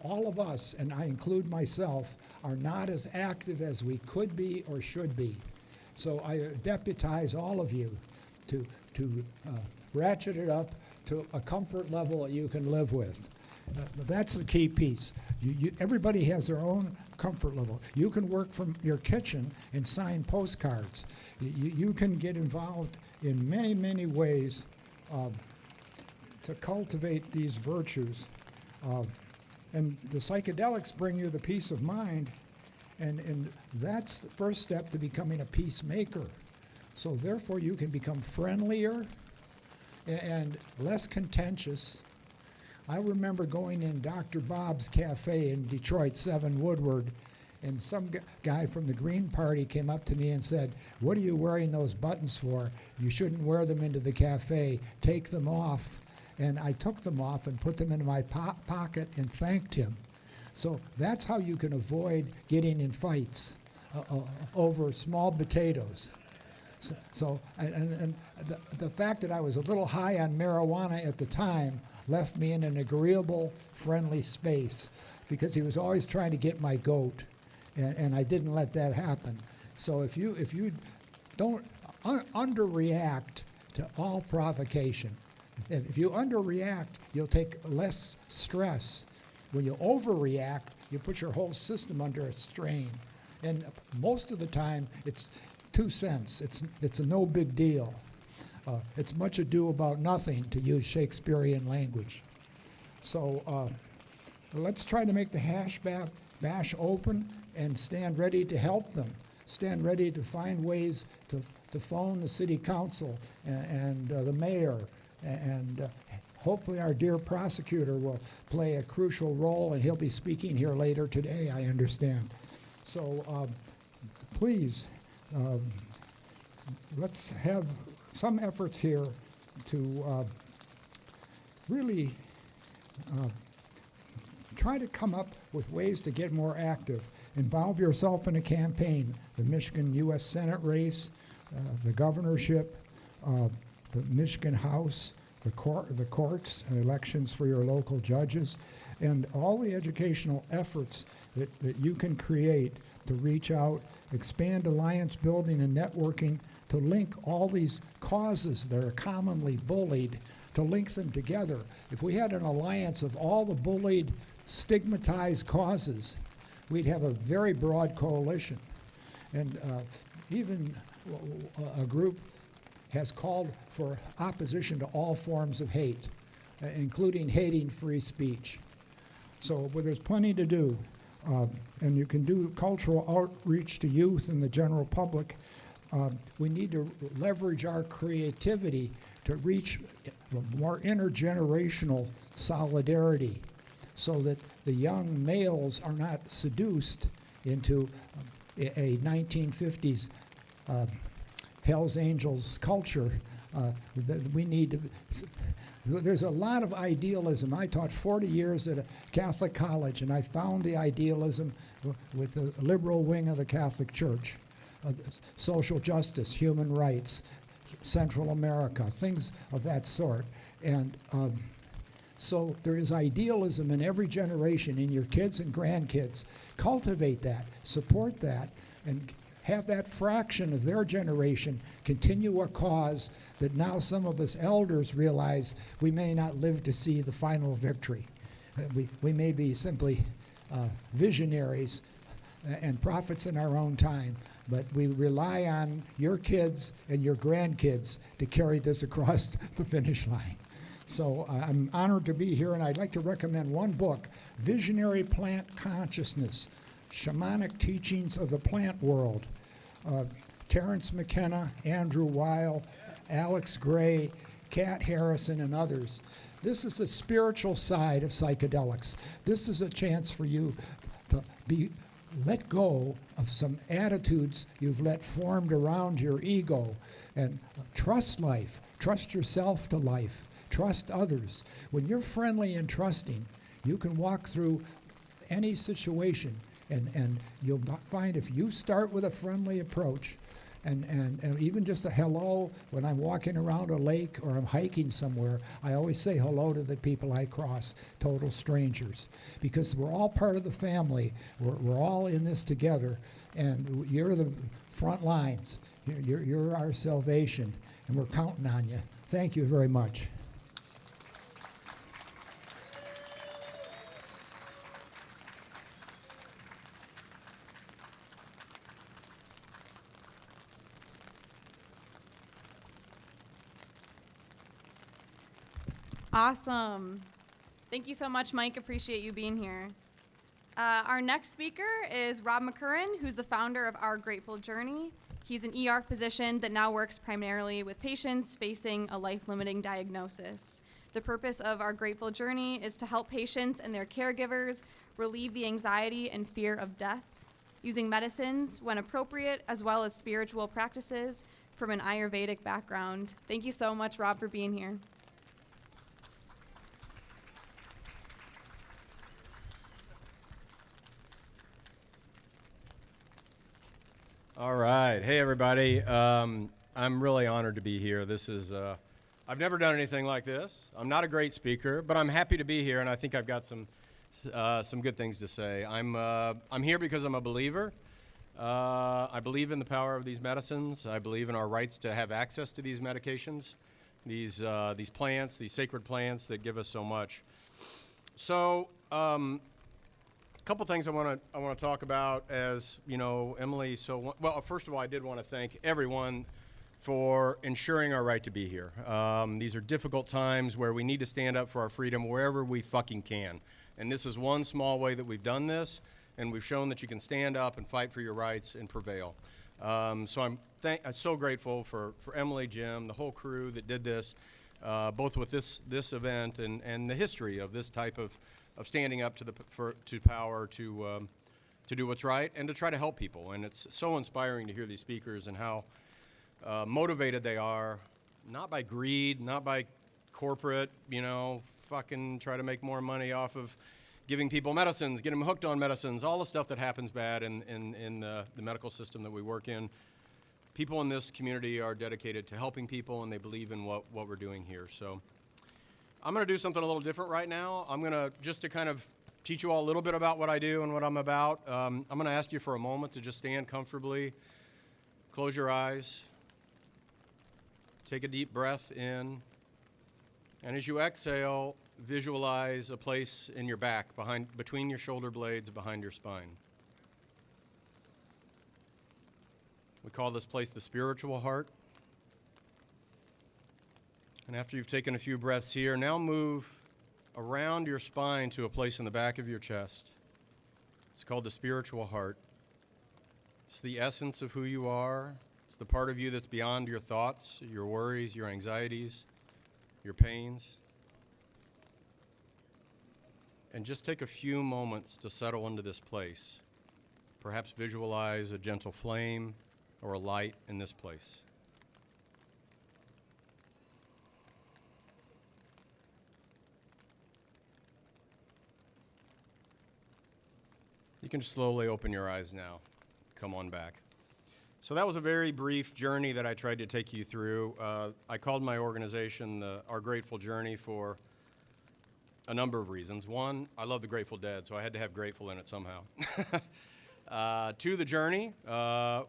all of us, and I include myself, are not as active as we could be or should be. So I deputize all of you to ratchet it up to a comfort level that you can live with. That's the key piece. Everybody has their own comfort level. You can work from your kitchen and sign postcards. You can get involved in many, many ways to cultivate these virtues. And the psychedelics bring you the peace of mind, and that's the first step to becoming a peacemaker. So therefore you can become friendlier and less contentious. I remember going in Dr. Bob's Cafe in Detroit, 7 Woodward, and some guy from the Green Party came up to me and said, "What are you wearing those buttons for? You shouldn't wear them into the cafe. Take them off." And I took them off and put them in my pocket and thanked him. So that's how you can avoid getting in fights over small potatoes. So the fact that I was a little high on marijuana at the time left me in an agreeable, friendly space, because he was always trying to get my goat, and I didn't let that happen. So if you don't underreact to all provocation, if you underreact, you'll take less stress. When you overreact, you put your whole system under a strain, and most of the time it's 2 cents. It's a no big deal. It's much ado about nothing, to use Shakespearean language. So let's try to make the hash bash open and stand ready to help them. Stand ready to find ways to phone the city council and the mayor, and hopefully our dear prosecutor will play a crucial role, and he'll be speaking here later today, I understand. So please, let's have some efforts here to really try to come up with ways to get more active. Involve yourself in a campaign, the Michigan U.S. Senate race, the governorship, the Michigan House, the courts, and elections for your local judges, and all the educational efforts that you can create to reach out, expand alliance building and networking, to link all these causes that are commonly bullied, to link them together. If we had an alliance of all the bullied, stigmatized causes, we'd have a very broad coalition. And even a group has called for opposition to all forms of hate, including hating free speech. So, but there's plenty to do. And you can do cultural outreach to youth and the general public. We need to leverage our creativity to reach more intergenerational solidarity, so that the young males are not seduced into a 1950s Hell's Angels culture. We need to. There's a lot of idealism. I taught 40 years at a Catholic college, and I found the idealism with the liberal wing of the Catholic Church. Social justice, human rights, Central America, things of that sort. And so there is idealism in every generation, in your kids and grandkids. Cultivate that, support that, and have that fraction of their generation continue a cause that now some of us elders realize we may not live to see the final victory. We may be simply visionaries and prophets in our own time, but we rely on your kids and your grandkids to carry this across the finish line. So I'm honored to be here, and I'd like to recommend one book, Visionary Plant Consciousness, Shamanic Teachings of the Plant World. Terrence McKenna, Andrew Weil, Alex Gray, Kat Harrison, and others. This is the spiritual side of psychedelics. This is a chance for you to let go of some attitudes you've let formed around your ego, and trust life, trust yourself to life, Trust others. When you're friendly and trusting, you can walk through any situation, and you'll find if you start with a friendly approach, and even just a hello when I'm walking around a lake or I'm hiking somewhere, I always say hello to the people I cross, total strangers, because we're all part of the family. We're all in this together, and you're the front lines. You're our salvation, and we're counting on you. Thank you very much. Awesome. Thank you so much, Mike. Appreciate you being here. Our next speaker is Rob McCurran, who's the founder of Our Grateful Journey. He's an ER physician that now works primarily with patients facing a life-limiting diagnosis. The purpose of Our Grateful Journey is to help patients and their caregivers relieve the anxiety and fear of death using medicines when appropriate, as well as spiritual practices from an Ayurvedic background. Thank you so much, Rob, for being here. All right. Hey, everybody. I'm really honored to be here. This is, I've never done anything like this. I'm not a great speaker, but I'm happy to be here, and I think I've got some good things to say. I'm here because I'm a believer. I believe in the power of these medicines. I believe in our rights to have access to these medications, these plants, these sacred plants that give us so much. So, couple things I want to talk about, as you know, Emily. Well, first of all, I did want to thank everyone for ensuring our right to be here. These are difficult times where we need to stand up for our freedom wherever we fucking can, and this is one small way that we've done this, and we've shown that you can stand up and fight for your rights and prevail. So I'm so grateful for Emily, Jim, the whole crew that did this, both with this event and the history of this type of standing up to power to do what's right and to try to help people. And it's so inspiring to hear these speakers and how motivated they are, not by greed, not by corporate, fucking try to make more money off of giving people medicines, get them hooked on medicines, all the stuff that happens bad in the medical system that we work in. People in this community are dedicated to helping people, and they believe in what we're doing here. So I'm going to do something a little different right now. I'm going to, just to kind of teach you all a little bit about what I do and what I'm about, I'm going to ask you for a moment to just stand comfortably, close your eyes, take a deep breath in, and as you exhale, visualize a place in your back, between your shoulder blades, behind your spine. We call this place the spiritual heart. And after you've taken a few breaths here, now move around your spine to a place in the back of your chest. It's called the spiritual heart. It's the essence of who you are. It's the part of you that's beyond your thoughts, your worries, your anxieties, your pains. And just take a few moments to settle into this place. Perhaps visualize a gentle flame or a light in this place. You can just slowly open your eyes now. Come on back. So that was a very brief journey that I tried to take you through. I called my organization Our Grateful Journey for a number of reasons. One, I love the Grateful Dead, so I had to have grateful in it somehow. Two, the journey,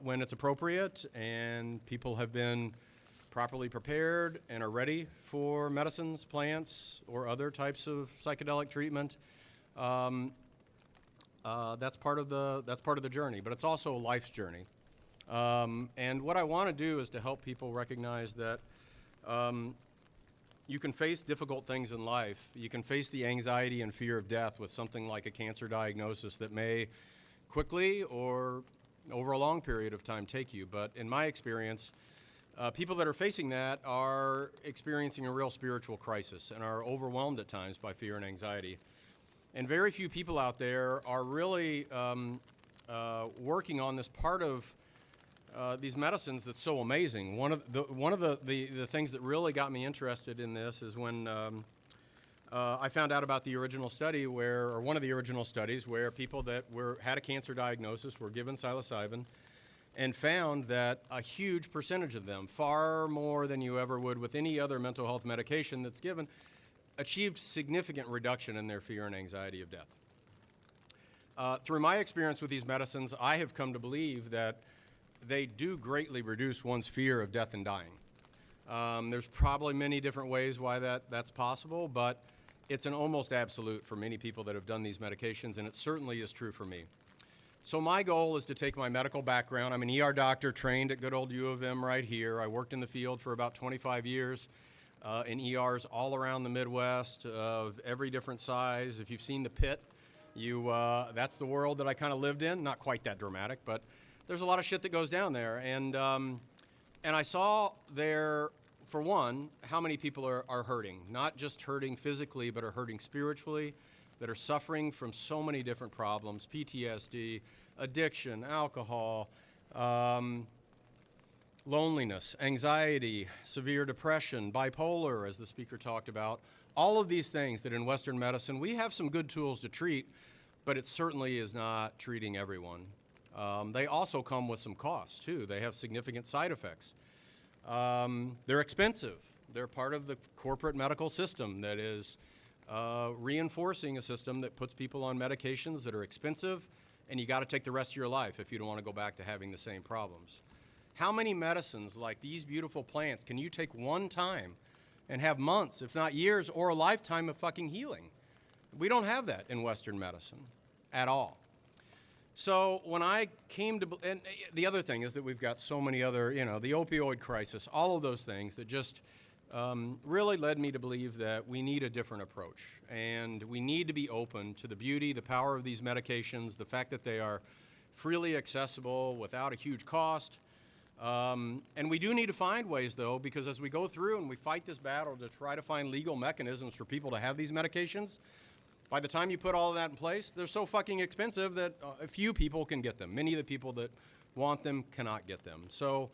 when it's appropriate and people have been properly prepared and are ready for medicines, plants, or other types of psychedelic treatment. That's part of the journey, but it's also life's journey. And what I want to do is to help people recognize that you can face difficult things in life. You can face the anxiety and fear of death with something like a cancer diagnosis that may quickly or over a long period of time take you. But in my experience, people that are facing that are experiencing a real spiritual crisis and are overwhelmed at times by fear and anxiety. And very few people out there are really working on this part of these medicines that's so amazing. One of the things that really got me interested in this is when I found out about the original study or one of the original studies where people that had a cancer diagnosis were given psilocybin and found that a huge percentage of them, far more than you ever would with any other mental health medication that's given, achieved significant reduction in their fear and anxiety of death. Through my experience with these medicines, I have come to believe that they do greatly reduce one's fear of death and dying. There's probably many different ways why that's possible, but it's an almost absolute for many people that have done these medications, and it certainly is true for me. So my goal is to take my medical background. I'm an ER doctor trained at good old U of M right here. I worked in the field for about 25 years in ERs all around the Midwest of every different size. If you've seen The Pit, that's the world that I kind of lived in. Not quite that dramatic, but there's a lot of shit that goes down there. And I saw there, for one, how many people are hurting. Not just hurting physically, but are hurting spiritually, that are suffering from so many different problems: PTSD, addiction, alcohol, loneliness, anxiety, severe depression, bipolar, as the speaker talked about. All of these things that in Western medicine, we have some good tools to treat, but it certainly is not treating everyone. They also come with some costs, too. They have significant side effects. They're expensive. They're part of the corporate medical system that is reinforcing a system that puts people on medications that are expensive, and you got to take the rest of your life if you don't want to go back to having the same problems. How many medicines like these beautiful plants can you take one time and have months, if not years, or a lifetime of fucking healing? We don't have that in Western medicine at all. So when I came to, and the other thing is that we've got so many other, the opioid crisis, all of those things that just really led me to believe that we need a different approach. And we need to be open to the beauty, the power of these medications, the fact that they are freely accessible without a huge cost. And we do need to find ways, though, because as we go through and we fight this battle to try to find legal mechanisms for people to have these medications, by the time you put all of that in place, they're so fucking expensive that a few people can get them. Many of the people that want them cannot get them. So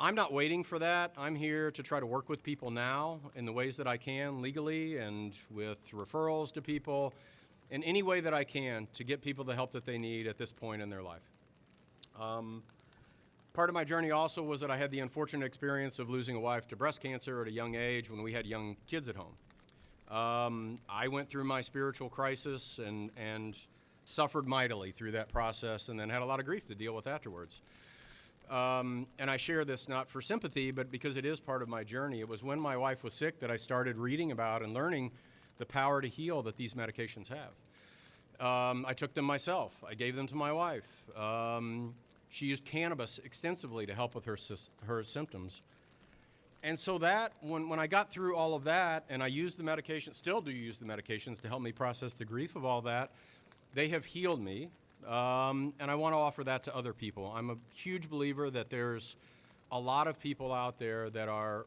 I'm not waiting for that. I'm here to try to work with people now in the ways that I can legally and with referrals to people in any way that I can to get people the help that they need at this point in their life. Part of my journey also was that I had the unfortunate experience of losing a wife to breast cancer at a young age when we had young kids at home. I went through my spiritual crisis and suffered mightily through that process, and then had a lot of grief to deal with afterwards. And I share this not for sympathy, but because it is part of my journey. It was when my wife was sick that I started reading about and learning the power to heal that these medications have. I took them myself. I gave them to my wife. She used cannabis extensively to help with her symptoms. And so that, when I got through all of that, and I used the medication, still do use the medications to help me process the grief of all that, they have healed me, and I want to offer that to other people. I'm a huge believer that there's a lot of people out there that are,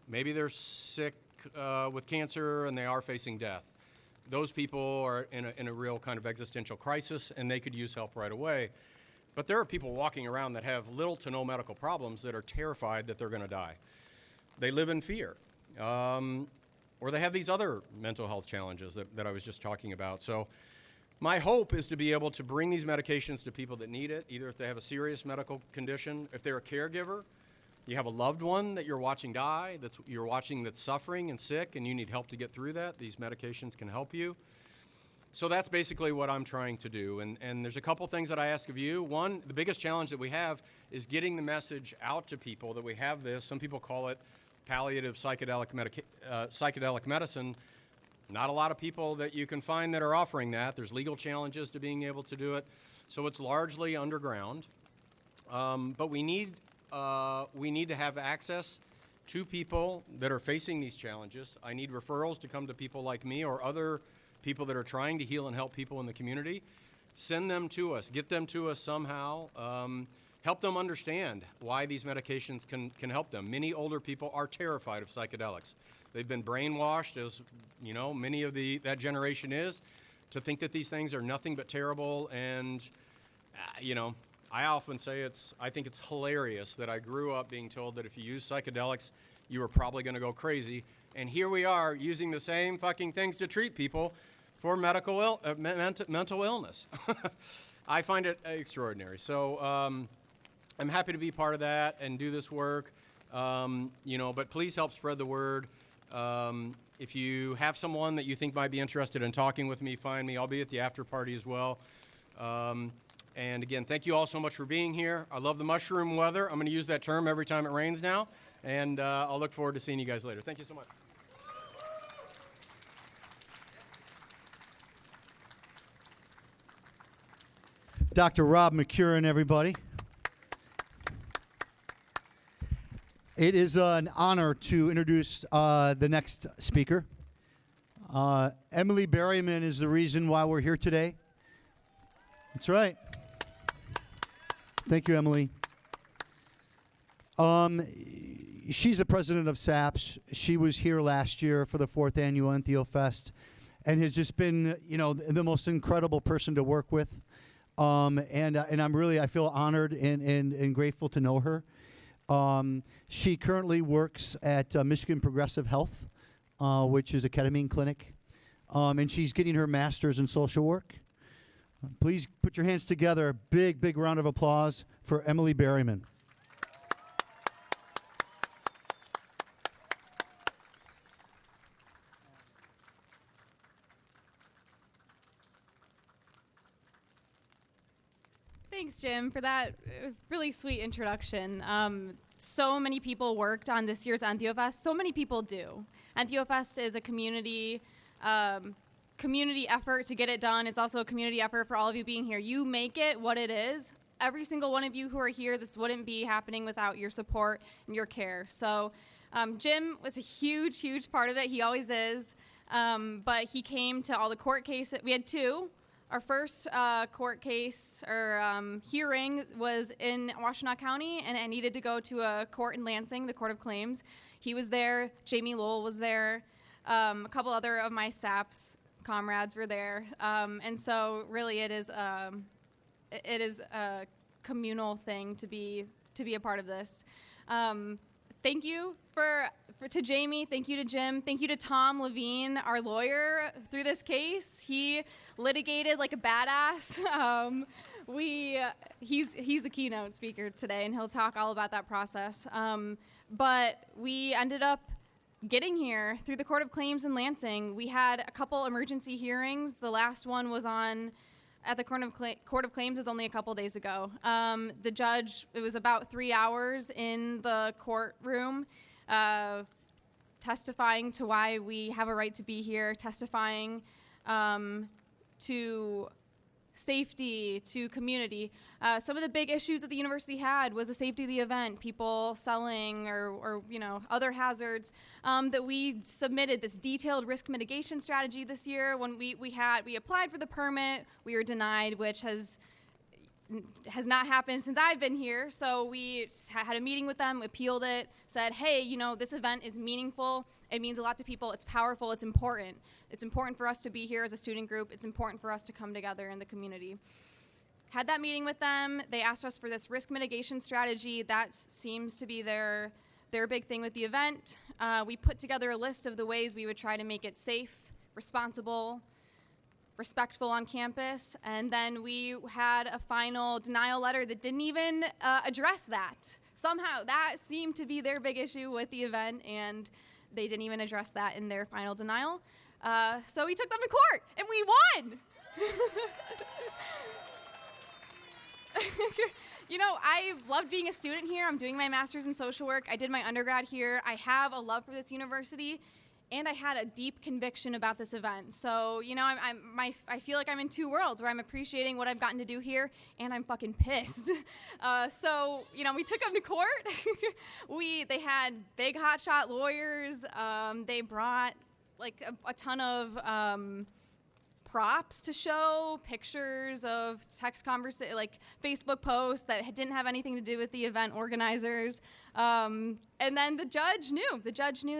maybe they're sick with cancer and they are facing death. Those people are in a real kind of existential crisis, and they could use help right away. But there are people walking around that have little to no medical problems that are terrified that they're going to die. They live in fear. Or they have these other mental health challenges that I was just talking about. So my hope is to be able to bring these medications to people that need it, either if they have a serious medical condition, if they're a caregiver, you have a loved one that you're watching die, that's suffering and sick, and you need help to get through that, these medications can help you. So that's basically what I'm trying to do. And there's a couple things that I ask of you. One, the biggest challenge that we have is getting the message out to people that we have this. Some people call it palliative psychedelic medicine. Not a lot of people that you can find that are offering that. There's legal challenges to being able to do it. So it's largely underground. But we need to have access to people that are facing these challenges. I need referrals to come to people like me or other people that are trying to heal and help people in the community. Send them to us. Get them to us somehow. Help them understand why these medications can help them. Many older people are terrified of psychedelics. They've been brainwashed, as many of that generation is, to think that these things are nothing but terrible and I often say I think it's hilarious that I grew up being told that if you use psychedelics, you were probably going to go crazy. And here we are using the same fucking things to treat people for mental illness. I find it extraordinary. So I'm happy to be part of that and do this work. But please help spread the word. If you have someone that you think might be interested in talking with me, find me. I'll be at the after party as well. And again, thank you all so much for being here. I love the mushroom weather. I'm going to use that term every time it rains now. And I'll look forward to seeing you guys later. Thank you so much. Dr. Rob McCurran, everybody. It is an honor to introduce the next speaker. Emily Berryman is the reason why we're here today. That's right. Thank you, Emily. She's the president of SAPS. She was here last year for the 4th annual Entheofest and has just been, the most incredible person to work with. And I feel honored and grateful to know her. She currently works at Michigan Progressive Health, which is a ketamine clinic, and she's getting her master's in social work. Please put your hands together. Big round of applause for Emily Berryman. Thanks, Jim, for that really sweet introduction. So many people worked on this year's Entheofest. So many people do. Entheofest is a community effort to get it done. It's also a community effort for all of you being here. You make it what it is. Every single one of you who are here, this wouldn't be happening without your support and your care. So Jim was a huge part of it. He always is. But he came to all the court cases. We had 2. Our first court case or hearing was in Washtenaw County, and I needed to go to a court in Lansing, the Court of Claims. He was there. Jamie Lowell was there. A couple other of my SAPS comrades were there. And so really it is a communal thing to be a part of this. Thank you to Jamie. Thank you to Jim. Thank you to Tom Levine, our lawyer through this case. He litigated like a badass. He's the keynote speaker today, and he'll talk all about that process. But we ended up getting here through the Court of Claims in Lansing. We had a couple emergency hearings. The last one was at the Court of Claims is only a couple days ago. The judge, it was about 3 hours in the courtroom, testifying to why we have a right to be here, testifying to safety, to community. Some of the big issues that the university had was the safety of the event, people selling or other hazards, that we submitted this detailed risk mitigation strategy this year. When we applied for the permit, we were denied, which has not happened since I've been here. So we had a meeting with them, appealed it, said, hey, this event is meaningful. It means a lot to people. It's powerful. It's important. It's important for us to be here as a student group. It's important for us to come together in the community. Had that meeting with them. They asked us for this risk mitigation strategy. That seems to be their big thing with the event. We put together a list of the ways we would try to make it safe, responsible, respectful on campus, and then we had a final denial letter that didn't even address that. Somehow that seemed to be their big issue with the event, and they didn't even address that in their final denial. So we took them to court, and we won! I've loved being a student here. I'm doing my master's in social work. I did my undergrad here. I have a love for this university, and I had a deep conviction about this event. So, I feel like I'm in 2 worlds, where I'm appreciating what I've gotten to do here, and I'm fucking pissed. We took them to court. They had big hotshot lawyers. They brought a ton of props to show, pictures of text Facebook posts that didn't have anything to do with the event organizers. And then the judge knew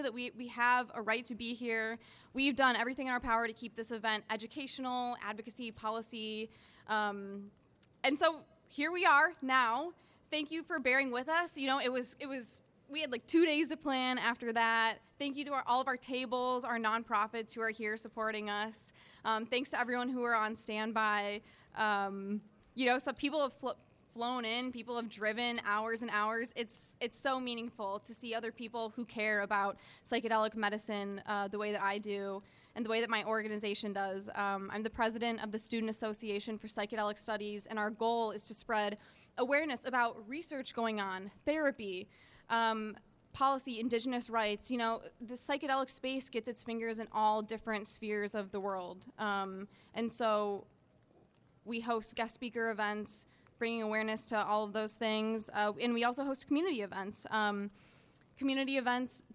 that we have a right to be here. We've done everything in our power to keep this event educational, advocacy, policy. And so here we are now. Thank you for bearing with us. You know, we had like 2 days to plan after that. Thank you to all of our tables, our nonprofits who are here supporting us. Thanks to everyone who are on standby. You know, so people have flown in, people have driven hours and hours. It's so meaningful to see other people who care about psychedelic medicine the way that I do and the way that my organization does. I'm the president of the Student Association for Psychedelic Studies, and our goal is to spread awareness about research going on, therapy, policy, indigenous rights. You know, the psychedelic space gets its fingers in all different spheres of the world. And so we host guest speaker events, bringing awareness to all of those things. And we also host community events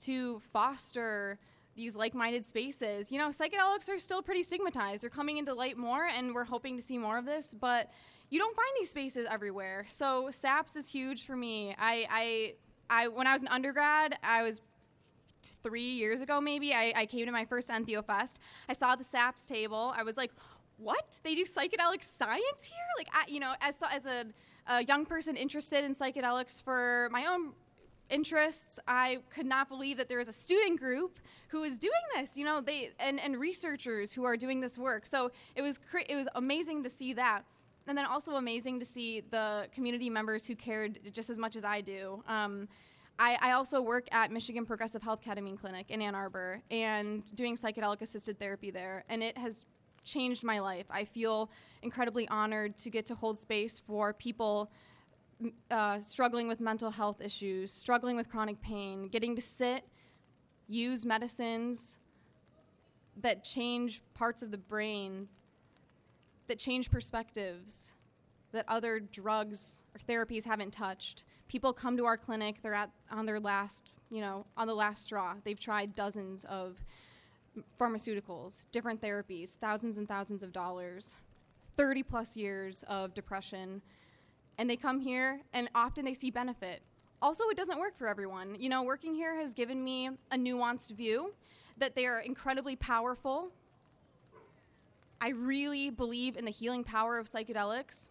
to foster these like-minded spaces. You know, psychedelics are still pretty stigmatized. They're coming into light more, and we're hoping to see more of this, but you don't find these spaces everywhere. So SAPS is huge for me. I when I was an undergrad, I was 3 years ago maybe, I came to my first Entheofest. I saw the SAPS table. I was like, what? They do psychedelic science here? Like, as a young person interested in psychedelics for my own interests, I could not believe that there was a student group who was doing this, you know, and researchers who are doing this work. So it was amazing to see that. And then also amazing to see the community members who cared just as much as I do. I also work at Michigan Progressive Health Ketamine Clinic in Ann Arbor and doing psychedelic assisted therapy there. And it has changed my life. I feel incredibly honored to get to hold space for people struggling with mental health issues, struggling with chronic pain, getting to sit, use medicines that change parts of the brain, that change perspectives, that other drugs or therapies haven't touched. People come to our clinic, they're on the last straw. They've tried dozens of pharmaceuticals, different therapies, thousands and thousands of dollars, 30 plus years of depression, and they come here and often they see benefit. Also, it doesn't work for everyone. You know, working here has given me a nuanced view that they are incredibly powerful. I really believe in the healing power of psychedelics,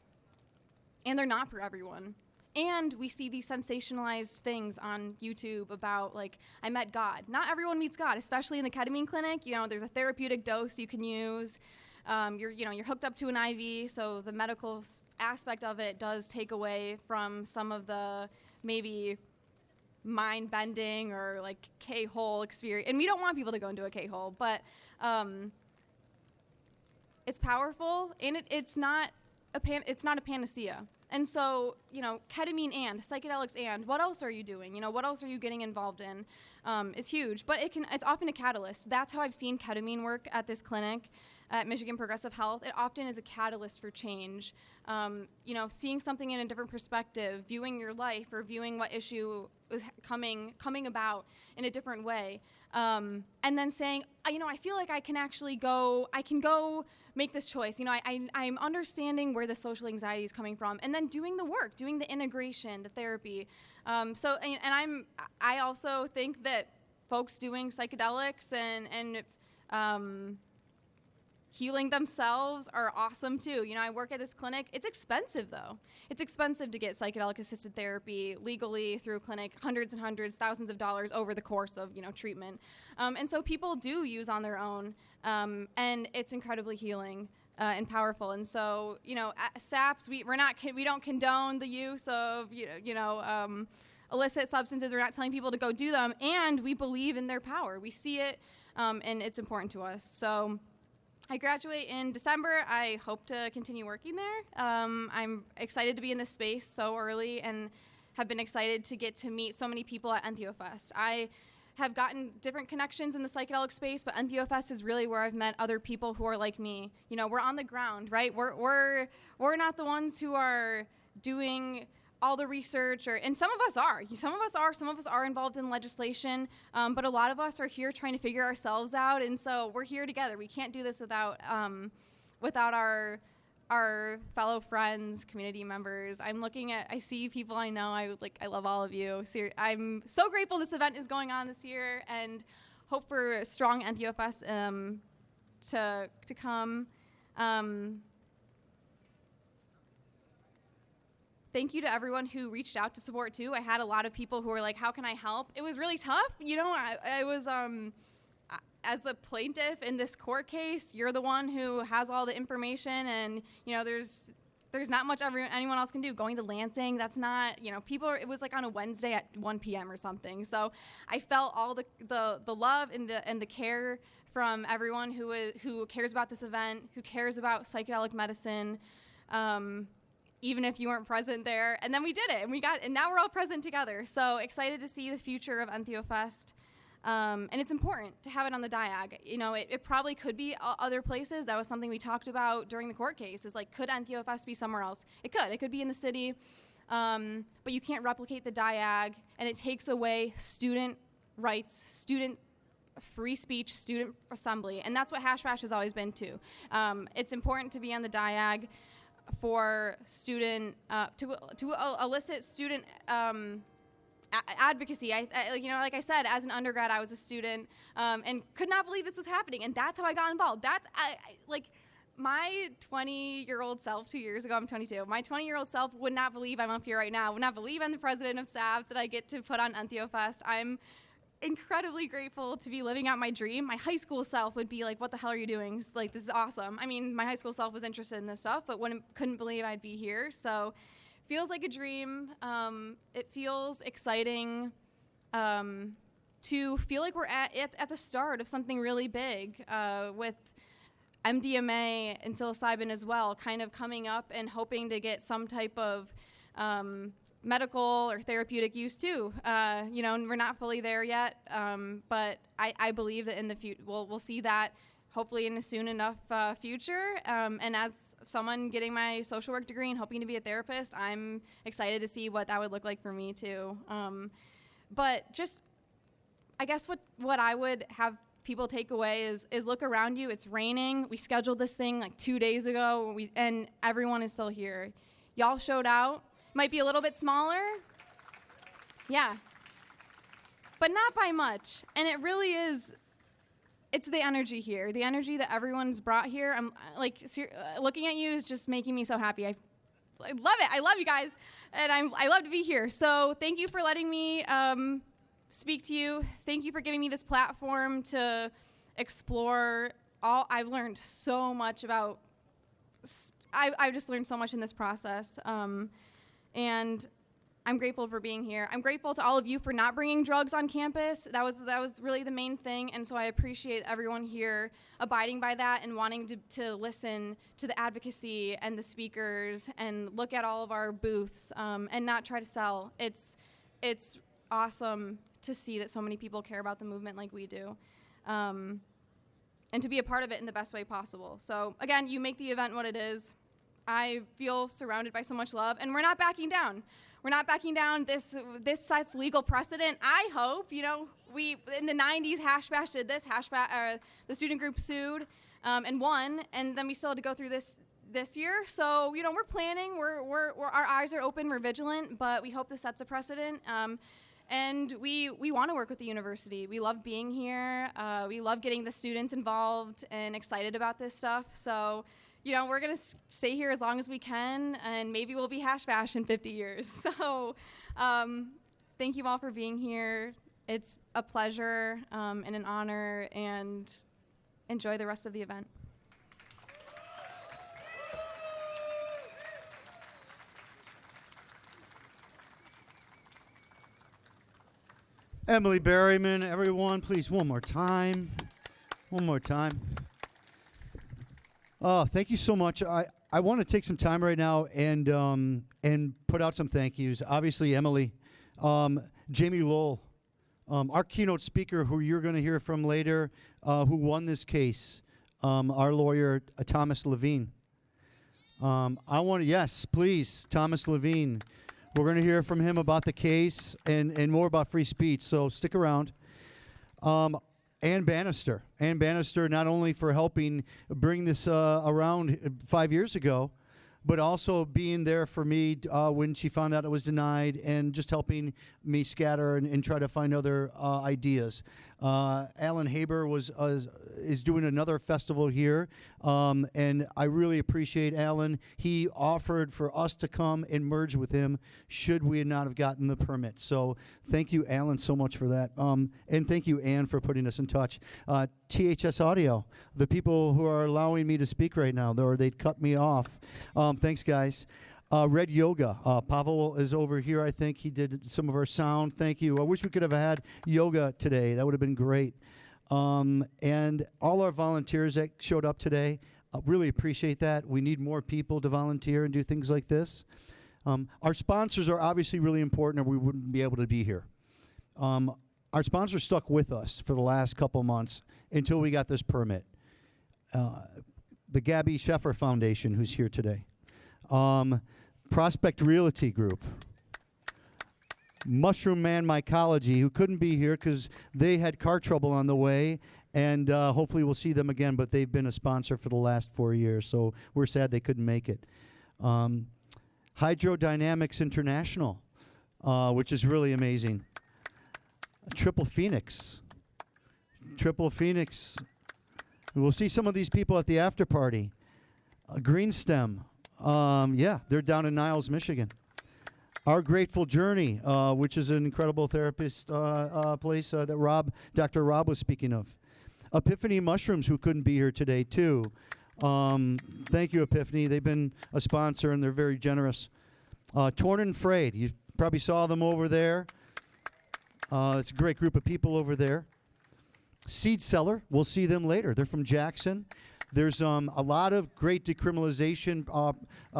and they're not for everyone. And we see these sensationalized things on YouTube about, like, I met God. Not everyone meets God, especially in the ketamine clinic. You know, there's a therapeutic dose you can use. You're hooked up to an IV, so the medical aspect of it does take away from some of the maybe mind-bending or like K-hole experience. And we don't want people to go into a K-hole, but it's powerful, and it's not a panacea. And so, you know, ketamine and psychedelics and what else are you doing? You know, what else are you getting involved in is huge, but it's often a catalyst. That's how I've seen ketamine work at this clinic at Michigan Progressive Health. It often is a catalyst for change. You know, seeing something in a different perspective, viewing your life or viewing what issue is coming about in a different way. And then saying, you know, I feel like I can go make this choice. You know, I'm understanding where the social anxiety is coming from, and then doing the work, doing the integration, the therapy. I also think that folks doing psychedelics and healing themselves are awesome too. You know, I work at this clinic. It's expensive though. It's expensive to get psychedelic assisted therapy legally through a clinic, hundreds and hundreds, thousands of dollars over the course of, you know, treatment. And so people do use on their own, and it's incredibly healing and powerful. And so, you know, at SAPS, we don't condone the use of illicit substances. We're not telling people to go do them, and we believe in their power. We see it, and it's important to us. So I graduate in December. I hope to continue working there. I'm excited to be in this space so early and have been excited to get to meet so many people at Entheofest. I have gotten different connections in the psychedelic space, but Entheofest is really where I've met other people who are like me. You know, we're on the ground, right? We're not the ones who are doing all the research, and some of us are involved in legislation, but a lot of us are here trying to figure ourselves out, and so we're here together. We can't do this without our fellow friends, community members. I see people I know. I love all of you. So I'm so grateful this event is going on this year, and hope for a strong Entheofest to come. thank you to everyone who reached out to support too. I had a lot of people who were like, how can I help? It was really tough. You know, I was, as the plaintiff in this court case, you're the one who has all the information, and, you know, there's not much anyone else can do. Going to Lansing, that's not, you know, it was like on a Wednesday at 1 p.m. or something. So I felt all the love and the care from everyone who cares about this event, who cares about psychedelic medicine, even if you weren't present there. And then we did it, and now we're all present together. So excited to see the future of Entheofest. And it's important to have it on the diag. You know, it probably could be other places. That was something we talked about during the court case, is like, could Entheofest be somewhere else? It could be in the city, but you can't replicate the diag, and it takes away student rights, student free speech, student assembly, and that's what Hash Bash has always been too. It's important to be on the diag for student, to elicit student advocacy. You know, like I said, as an undergrad, I was a student and could not believe this was happening, and that's how I got involved. That's like my 20-year-old self 2 years ago. I'm 22. My 20-year-old self would not believe I'm up here right now. Would not believe I'm the president of SABS, that I get to put on Entheofest. I'm incredibly grateful to be living out my dream. My high school self would be like, what the hell are you doing? It's like, this is awesome. I mean, my high school self was interested in this stuff, but couldn't believe I'd be here. So feels like a dream. It feels exciting to feel like we're at the start of something really big with MDMA and psilocybin as well, kind of coming up and hoping to get some type of medical or therapeutic use too. You know, we're not fully there yet, but I believe that in the future we'll see that hopefully in a soon enough future. And as someone getting my social work degree and hoping to be a therapist, I'm excited to see what that would look like for me too. But just, I guess what I would have people take away is look around you. It's raining. We scheduled this thing like 2 days ago, and everyone is still here. Y'all showed out. Might be a little bit smaller. Yeah. But not by much. And it really is, it's the energy here. The energy that everyone's brought here. I'm like, looking at you is just making me so happy. I love it. I love you guys. And I love to be here. So thank you for letting me speak to you. Thank you for giving me this platform to explore I've learned so much about, I've just learned so much in this process. And I'm grateful for being here. I'm grateful to all of you for not bringing drugs on campus. That was really the main thing, and so I appreciate everyone here abiding by that and wanting to listen to the advocacy and the speakers and look at all of our booths and not try to sell. It's awesome to see that so many people care about the movement like we do, and to be a part of it in the best way possible. So again, you make the event what it is. I feel surrounded by so much love, and we're not backing down. We're not backing down. This sets legal precedent. I hope, you know, we in the 90s, Hash Bash did this. The student group sued and won, and then we still had to go through this year. So, you know, we're planning. We're our eyes are open. We're vigilant, but we hope this sets a precedent. And we want to work with the university. We love being here. We love getting the students involved and excited about this stuff. So, you know, we're going to stay here as long as we can, and maybe we'll be Hash Bash in 50 years. So thank you all for being here. It's a pleasure and an honor, and enjoy the rest of the event. Emily Berryman, everyone, please, one more time. One more time. Oh, thank you so much. I want to take some time right now and put out some thank yous. Obviously, Emily, Jamie Lowell, our keynote speaker, who you're going to hear from later, who won this case, our lawyer, Thomas Levine. Yes, please, Thomas Levine. We're going to hear from him about the case and more about free speech, so stick around. Ann Bannister, not only for helping bring this around 5 years ago, but also being there for me when she found out it was denied and just helping me scatter and try to find other ideas. Alan Haber is doing another festival here, and I really appreciate Alan. He offered for us to come and merge with him should we not have gotten the permit. So thank you, Alan, so much for that. And thank you, Ann, for putting us in touch. THS Audio, the people who are allowing me to speak right now, or they'd cut me off. Thanks, guys. Red Yoga. Pavel is over here, I think. He did some of our sound. Thank you. I wish we could have had yoga today. That would have been great. And all our volunteers that showed up today, really appreciate that. We need more people to volunteer and do things like this. Our sponsors are obviously really important, or we wouldn't be able to be here. Our sponsors stuck with us for the last couple months until we got this permit. The Gabby Sheffer Foundation, who's here today. Prospect Realty Group, Mushroom Man Mycology, who couldn't be here because they had car trouble on the way, and hopefully we'll see them again, but they've been a sponsor for the last 4 years, so we're sad they couldn't make it. Hydrodynamics International, which is really amazing. Triple Phoenix. We'll see some of these people at the after party. Greenstem. Yeah, they're down in Niles, Michigan. Our Grateful Journey, which is an incredible therapist place that Dr. Rob was speaking of. Epiphany Mushrooms, who couldn't be here today, too. Thank you, Epiphany. They've been a sponsor, and they're very generous. Torn and Frayed, you probably saw them over there. It's a great group of people over there. Seed Seller, we'll see them later. They're from Jackson. There's a lot of great decriminalization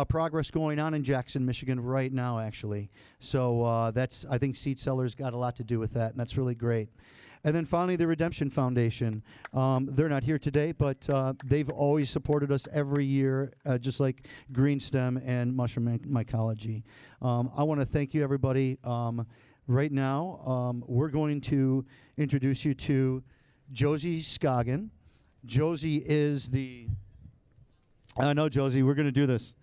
progress going on in Jackson, Michigan right now, actually. So I think Seed Seller's got a lot to do with that, and that's really great. And then finally, the Redemption Foundation. They're not here today, but they've always supported us every year, just like Greenstem and Mushroom Mycology. I want to thank you, everybody. Right now, we're going to introduce you to Josie Scoggin. Josie is the... I know, Josie, we're going to do this.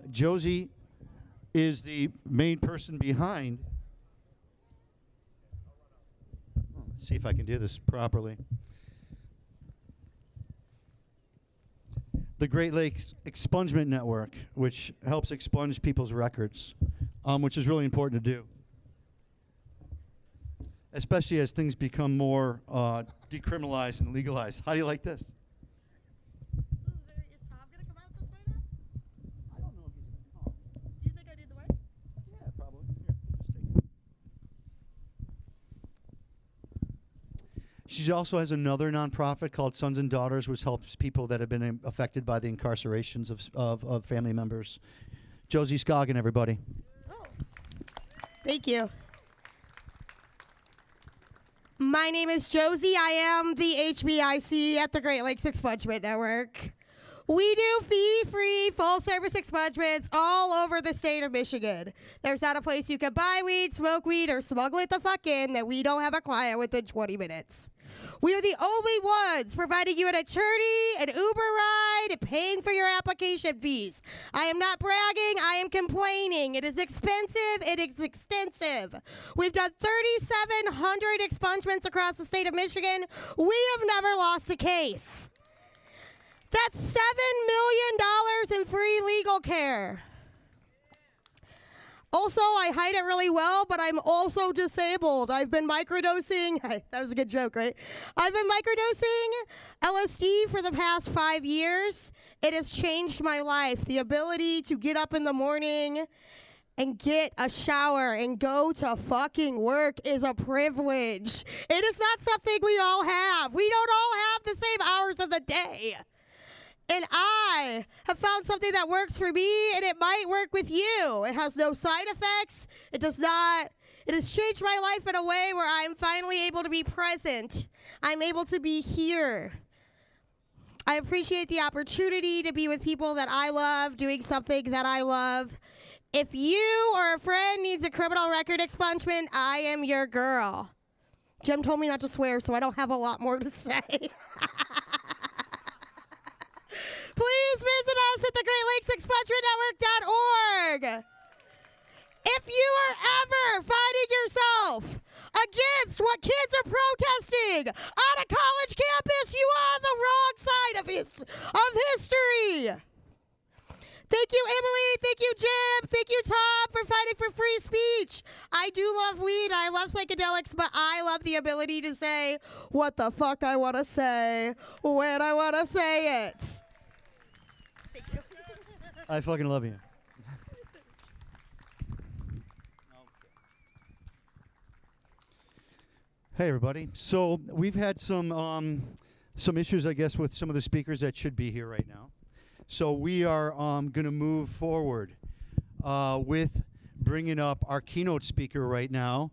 Josie is the main person behind... Let's see if I can do this properly. The Great Lakes Expungement Network, which helps expunge people's records, which is really important to do, especially as things become more decriminalized and legalized. How do you like this? Is Tom going to come out this way now? I don't know if he's going to come. Do you think I need the way? Yeah, probably. Here, just take it. She also has another nonprofit called Sons and Daughters, which helps people that have been affected by the incarcerations of family members. Josie Scoggin, everybody. Oh. Thank you. My name is Josie. I am the HBIC at the Great Lakes Expungement Network. We do fee-free, full-service expungements all over the state of Michigan. There's not a place you can buy weed, smoke weed, or smuggle it the fuck in that we don't have a client within 20 minutes. We are the only ones providing you an attorney, an Uber ride, and paying for your application fees. I am not bragging. I am complaining. It is expensive. It is extensive. We've done 3,700 expungements across the state of Michigan. We have never lost a case. That's $7 million in free legal care. Also, I hide it really well, but I'm also disabled. I've been microdosing. That was a good joke, right? I've been microdosing LSD for the past 5 years. It has changed my life. The ability to get up in the morning and get a shower and go to fucking work is a privilege. It is not something we all have. We don't all have the same hours of the day. And I have found something that works for me, and it might work with you. It has no side effects. It has changed my life in a way where I'm finally able to be present. I'm able to be here. I appreciate the opportunity to be with people that I love, doing something that I love. If you or a friend needs a criminal record expungement, I am your girl. Jim told me not to swear, so I don't have a lot more to say. Please visit us at thegreatlakeexpungementnetwork.org. If you are ever finding yourself against what kids are protesting, on a college campus. You are on the wrong side of history. Thank you, Emily. Thank you, Jim. Thank you, Tom, for fighting for free speech. I do love weed. I love psychedelics, but I love the ability to say what the fuck I want to say when I want to say it. Thank you. I fucking love you. Hey, everybody. So we've had some issues, I guess, with some of the speakers that should be here right now. So we are going to move forward with bringing up our keynote speaker right now.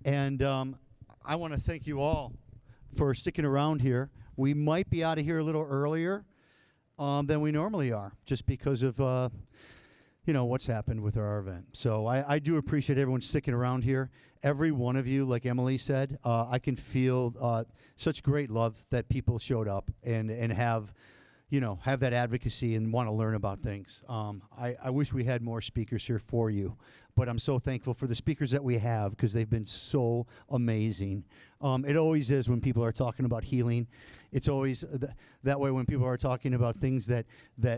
And I want to thank you all for sticking around here. We might be out of here a little earlier than we normally are, just because of what's happened with our event. So I do appreciate everyone sticking around here. Every one of you, like Emily said, I can feel such great love that people showed up and have that advocacy and want to learn about things. I wish we had more speakers here for you, but I'm so thankful for the speakers that we have because they've been so amazing. It always is when people are talking about healing. It's always that way when people are talking about things that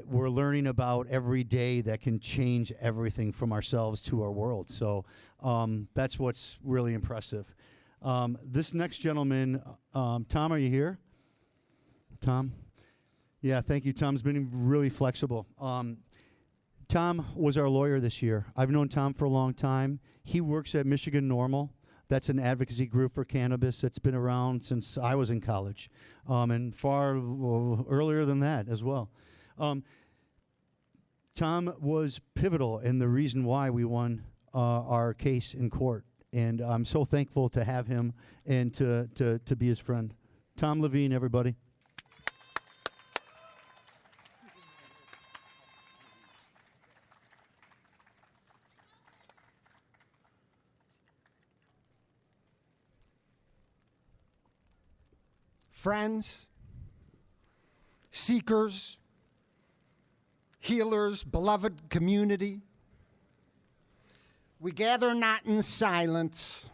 we're learning about every day that can change everything from ourselves to our world. So that's what's really impressive. This next gentleman, Tom, are you here? Tom? Yeah, thank you. Tom's been really flexible. Tom was our lawyer this year. I've known Tom for a long time. He works at Michigan Normal. That's an advocacy group for cannabis that's been around since I was in college, and far earlier than that as well. Tom was pivotal in the reason why we won our case in court, and I'm so thankful to have him and to be his friend. Tom Levine, everybody. Friends, seekers, healers, beloved community, we gather not in silence,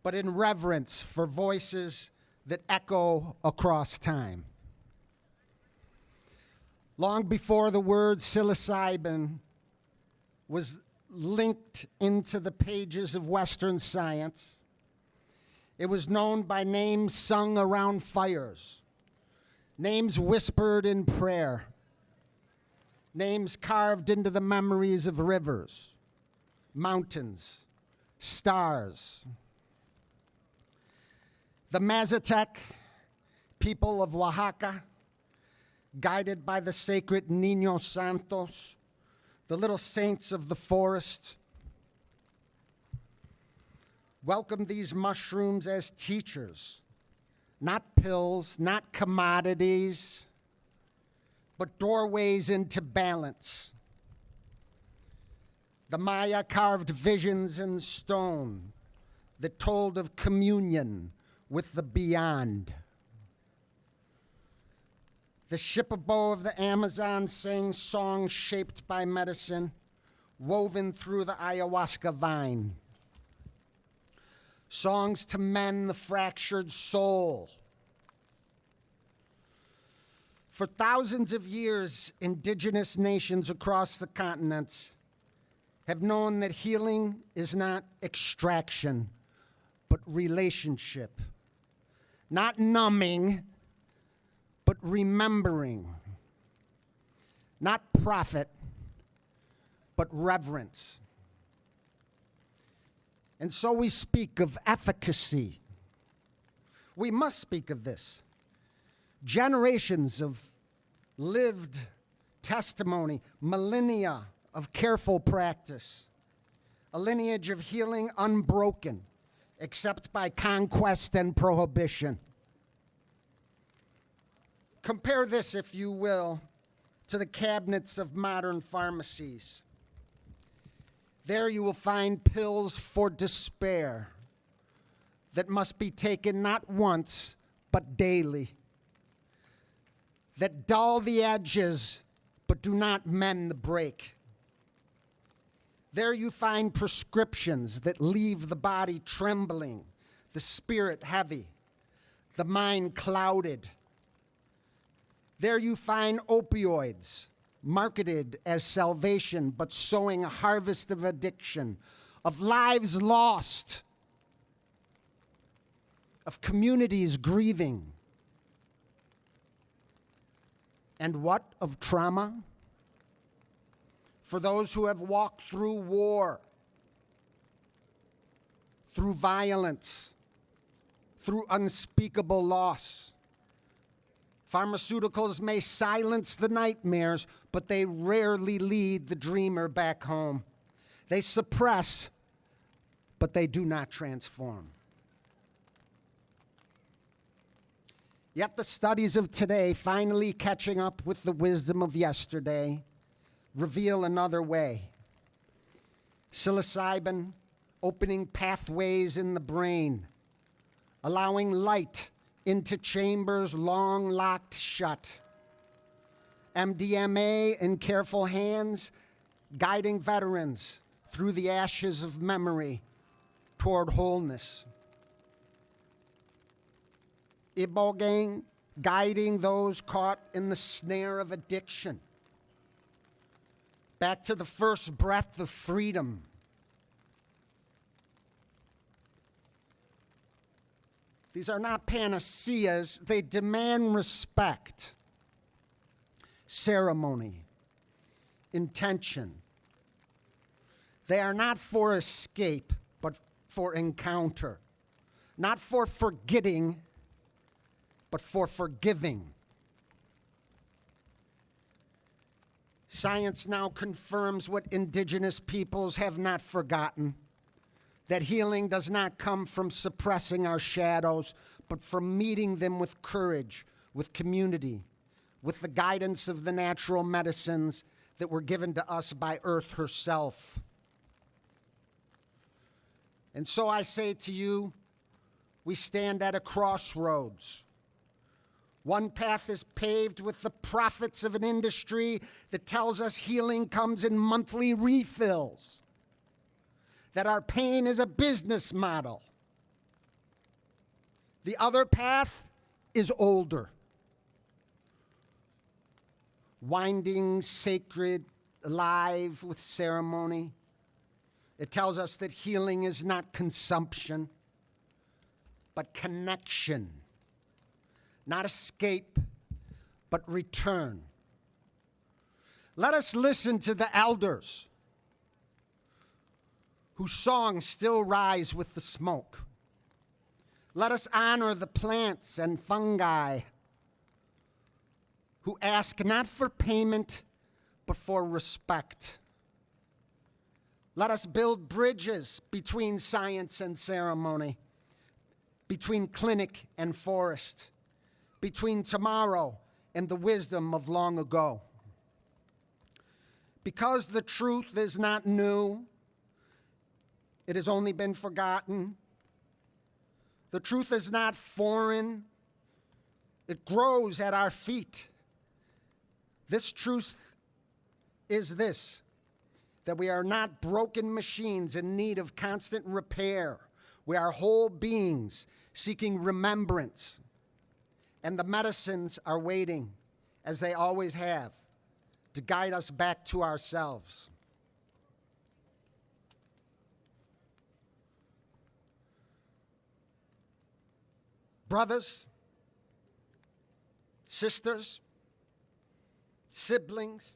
but in reverence for voices that echo across time. Long before the word psilocybin was linked into the pages of Western science, it was known by names sung around fires, names whispered in prayer, names carved into the memories of rivers, mountains, stars. The Mazatec people of Oaxaca, guided by the sacred Niños Santos, the little saints of the forest, welcome these mushrooms as teachers, not pills, not commodities, but doorways into balance. The Maya carved visions in stone that told of communion with the beyond. The Shipibo of the Amazon sang songs shaped by medicine, woven through the ayahuasca vine. Songs to mend the fractured soul. For thousands of years, indigenous nations across the continents have known that healing is not extraction, but relationship. Not numbing, but remembering. Not profit, but reverence. And so we speak of efficacy. We must speak of this. Generations of lived testimony, millennia of careful practice, a lineage of healing unbroken, except by conquest and prohibition. Compare this, if you will, to the cabinets of modern pharmacies. There you will find pills for despair that must be taken not once, but daily, that dull the edges, but do not mend the break. There you find prescriptions that leave the body trembling, the spirit heavy, the mind clouded. There you find opioids, marketed as salvation, but sowing a harvest of addiction, of lives lost, of communities grieving. And what of trauma? For those who have walked through war, through violence, through unspeakable loss. Pharmaceuticals may silence the nightmares, but they rarely lead the dreamer back home. They suppress, but they do not transform. Yet the studies of today, finally catching up with the wisdom of yesterday, reveal another way. Psilocybin opening pathways in the brain, allowing light into chambers long locked shut. MDMA in careful hands, guiding veterans through the ashes of memory toward wholeness. Ibogaine guiding those caught in the snare of addiction back to the first breath of freedom. These are not panaceas. They demand respect, ceremony, intention. They are not for escape, but for encounter. Not for forgetting, but for forgiving. Science now confirms what indigenous peoples have not forgotten, that healing does not come from suppressing our shadows, but from meeting them with courage, with community, with the guidance of the natural medicines that were given to us by Earth herself. And so I say to you, we stand at a crossroads. One path is paved with the profits of an industry that tells us healing comes in monthly refills, that our pain is a business model. The other path is older, winding sacred, alive with ceremony. It tells us that healing is not consumption, but connection. Not escape, but return. Let us listen to the elders whose songs still rise with the smoke. Let us honor the plants and fungi who ask not for payment, but for respect. Let us build bridges between science and ceremony, between clinic and forest, between tomorrow and the wisdom of long ago. Because the truth is not new, it has only been forgotten. The truth is not foreign, it grows at our feet. This truth is this, that we are not broken machines in need of constant repair. We are whole beings seeking remembrance. And the medicines are waiting, as they always have, to guide us back to ourselves. Brothers, sisters, siblings,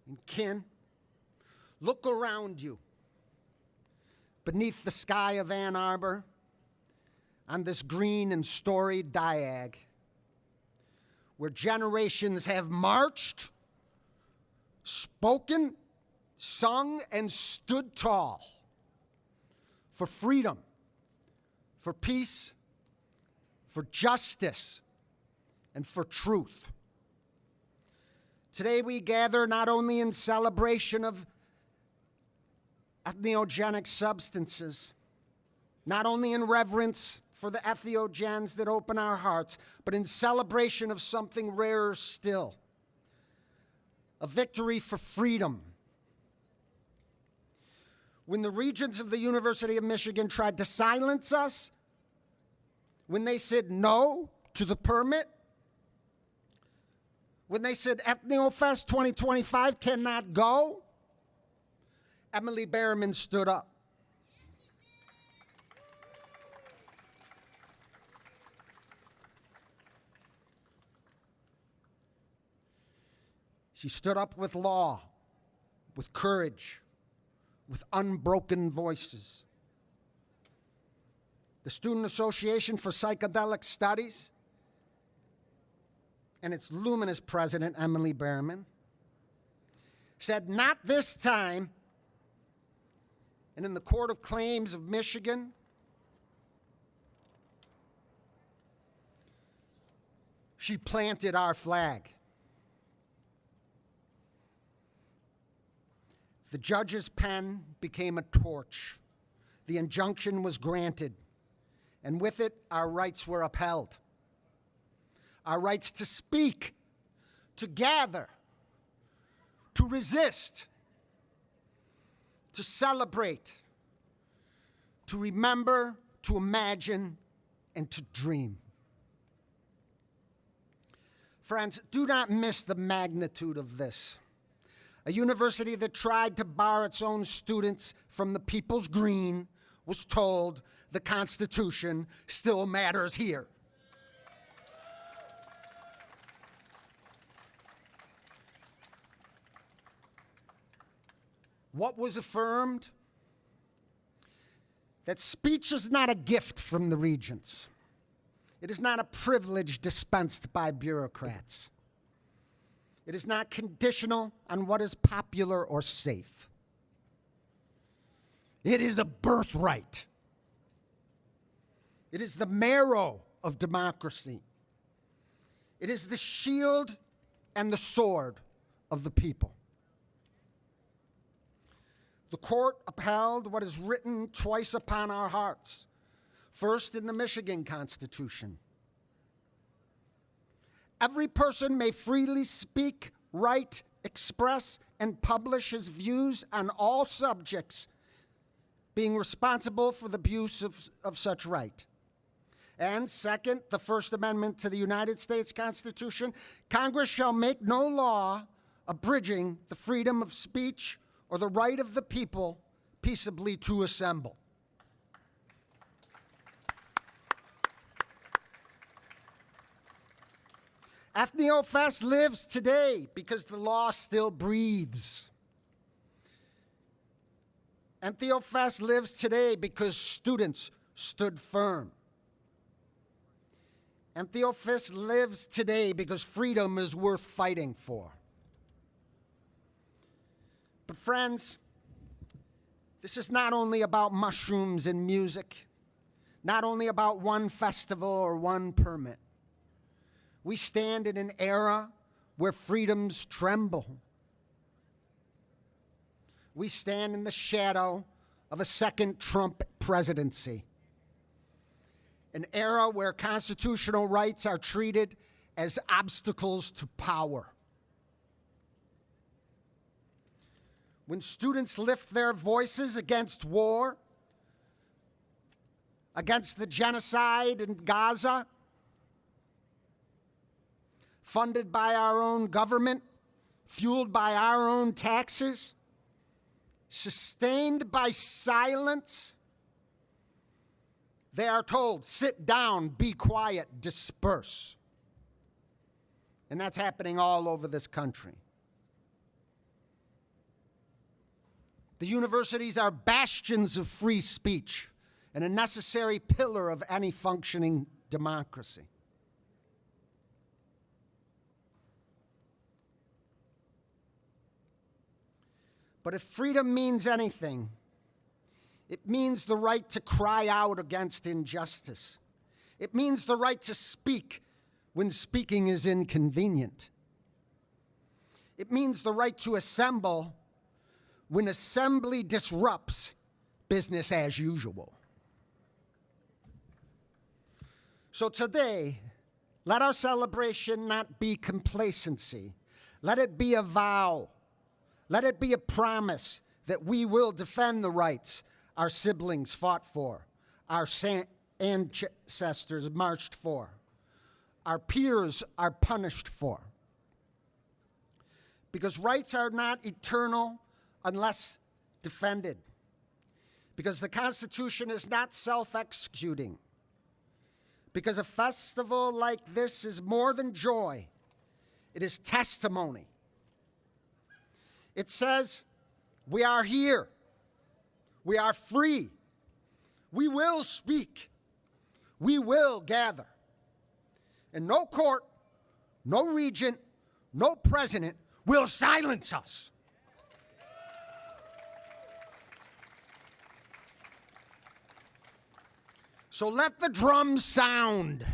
and kin, look around you. Beneath the sky of Ann Arbor, on this green and storied diag, where generations have marched, spoken, sung, and stood tall for freedom, for peace, for justice, and for truth. Today we gather not only in celebration of entheogenic substances, not only in reverence for the entheogens that open our hearts, but in celebration of something rarer still, a victory for freedom. when the regents of the University of Michigan tried to silence us, when they said no to the permit, when they said Entheofest 2025 cannot go, Emily Behrman stood up. She stood up with law, with courage, with unbroken voices. The Student Association for Psychedelic Studies and its luminous president, Emily Behrman, said, "Not this time." And in the Court of Claims of Michigan, she planted our flag. The judge's pen became a torch. The injunction was granted, and with it, our rights were upheld. Our rights to speak, to gather, to resist, to celebrate, to remember, to imagine, and to dream. Friends, do not miss the magnitude of this. A university that tried to bar its own students from the people's green was told the Constitution still matters here. What was affirmed? That speech is not a gift from the regents. It is not a privilege dispensed by bureaucrats. It is not conditional on what is popular or safe. It is a birthright. It is the marrow of democracy. It is the shield and the sword of the people. The court upheld what is written twice upon our hearts. First, in the Michigan Constitution. Every person may freely speak, write, express, and publish his views on all subjects, being responsible for the abuse of such right. And second, the First Amendment to the United States Constitution, Congress shall make no law abridging the freedom of speech or the right of the people peaceably to assemble. Entheofest lives today because the law still breathes. Entheofest lives today because students stood firm. Entheofest lives today because freedom is worth fighting for. But friends, this is not only about mushrooms and music, not only about one festival or one permit. We stand in an era where freedoms tremble. We stand in the shadow of a second Trump presidency. An era where constitutional rights are treated as obstacles to power. When students lift their voices against war, against the genocide in Gaza, funded by our own government, fueled by our own taxes, sustained by silence, they are told, sit down, be quiet, disperse. And that's happening all over this country. The universities are bastions of free speech and a necessary pillar of any functioning democracy. But if freedom means anything, it means the right to cry out against injustice. It means the right to speak when speaking is inconvenient. It means the right to assemble when assembly disrupts business as usual. So today, let our celebration not be complacency. Let it be a vow. Let it be a promise that we will defend the rights our siblings fought for, our ancestors marched for, our peers are punished for. Because rights are not eternal unless defended. Because the Constitution is not self-executing. Because a festival like this is more than joy. It is testimony. It says, we are here. We are free. We will speak. We will gather. And no court, no regent, no president will silence us. So let the drums sound.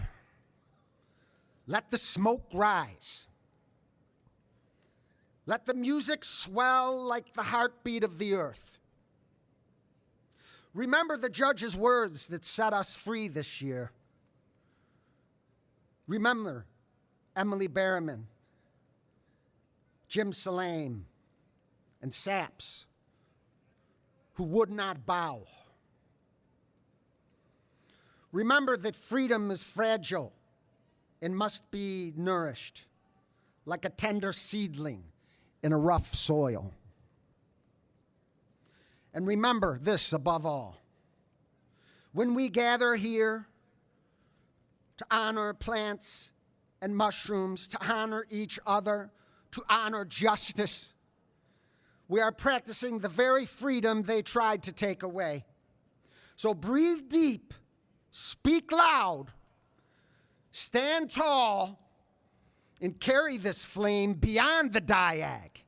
Let the smoke rise. Let the music swell like the heartbeat of the earth. Remember the judge's words that set us free this year. Remember Emily Berriman, Jim Salame, and Saps, who would not bow. Remember that freedom is fragile and must be nourished like a tender seedling in a rough soil. And remember this above all. When we gather here to honor plants and mushrooms, to honor each other, to honor justice, we are practicing the very freedom they tried to take away. So breathe deep, speak loud, stand tall, and carry this flame beyond the diag,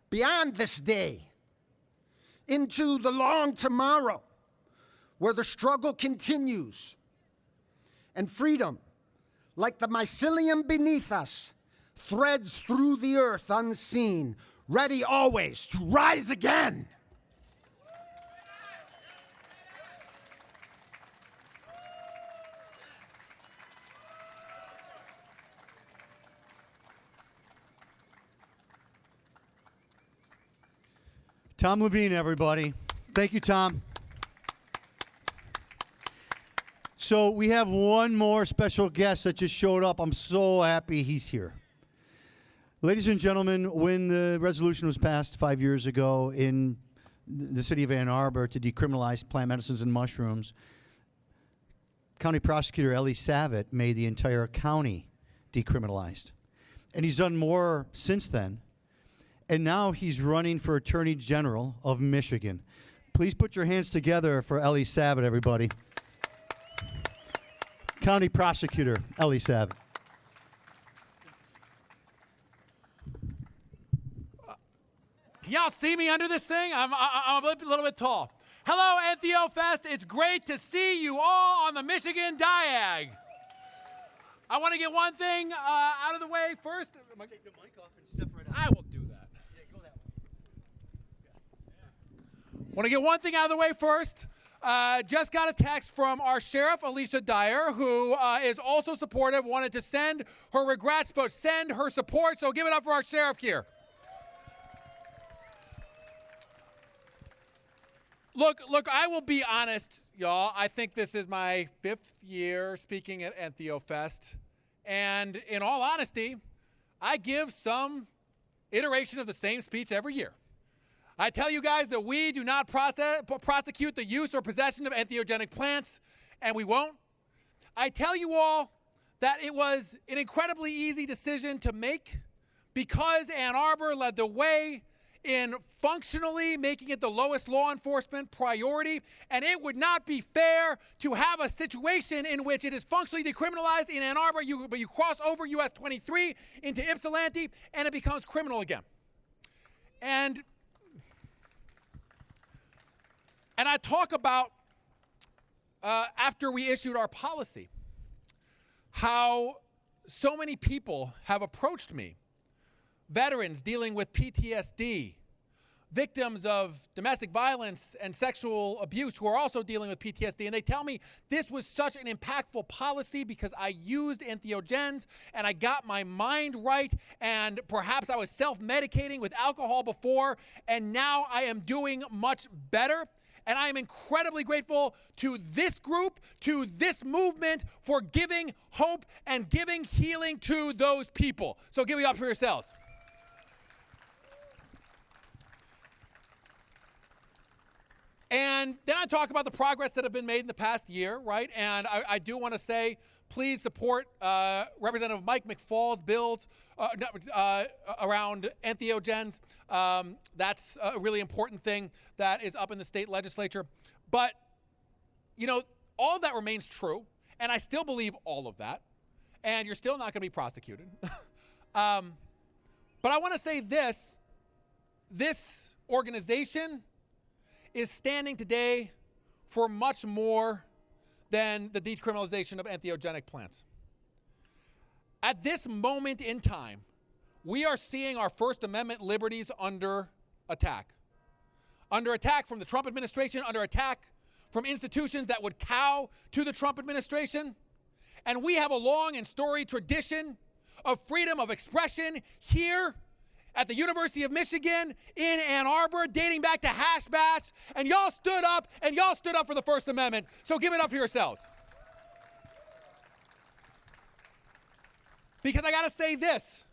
beyond this day, into the long tomorrow, where the struggle continues, and freedom, like the mycelium beneath us, threads through the earth unseen, ready always to rise again. Tom Levine, everybody. Thank you, Tom. So we have one more special guest that just showed up. I'm so happy he's here. Ladies and gentlemen, when the resolution was passed 5 years ago in the city of Ann Arbor to decriminalize plant medicines and mushrooms, County Prosecutor Ellie Savitt made the entire county decriminalized. And he's done more since then. And now he's running for Attorney General of Michigan. Please put your hands together for Ellie Savitt, everybody. County Prosecutor Ellie Savitt. Can y'all see me under this thing? I'm a little bit tall. Hello, Entheofest. It's great to see you all on the Michigan Diag. I want to get one thing out of the way first. Take the mic off and step right out. I will do that. Yeah, go that way. Want to get one thing out of the way first. Just got a text from our sheriff, Alicia Dyer, who is also supportive, wanted to send her regrets, but send her support. So give it up for our sheriff here. Look, I will be honest, y'all. I think this is my 5th year speaking at Entheofest. And in all honesty, I give some iteration of the same speech every year. I tell you guys that we do not prosecute the use or possession of entheogenic plants, and we won't. I tell you all that it was an incredibly easy decision to make because Ann Arbor led the way in functionally making it the lowest law enforcement priority, and it would not be fair to have a situation in which it is functionally decriminalized in Ann Arbor, but you cross over US 23 into Ypsilanti, and it becomes criminal again. And I talk about, after we issued our policy, how so many people have approached me, veterans dealing with PTSD, victims of domestic violence and sexual abuse who are also dealing with PTSD, and they tell me this was such an impactful policy because I used entheogens and I got my mind right, and perhaps I was self-medicating with alcohol before, and now I am doing much better. And I am incredibly grateful to this group, to this movement, for giving hope and giving healing to those people. So give it up for yourselves. And then I talk about the progress that have been made in the past year, right? And I do want to say, please support Representative Mike McFall's bills around entheogens. That's a really important thing that is up in the state legislature. But, you know, all of that remains true, and I still believe all of that, and you're still not going to be prosecuted. But I want to say this organization is standing today for much more than the decriminalization of entheogenic plants. At this moment in time, we are seeing our First Amendment liberties under attack. Under attack from the Trump administration, under attack from institutions that would cow to the Trump administration. And we have a long and storied tradition of freedom of expression here at the University of Michigan in Ann Arbor, dating back to Hash Bash, and y'all stood up for the First Amendment, so give it up for yourselves. Because I gotta say this,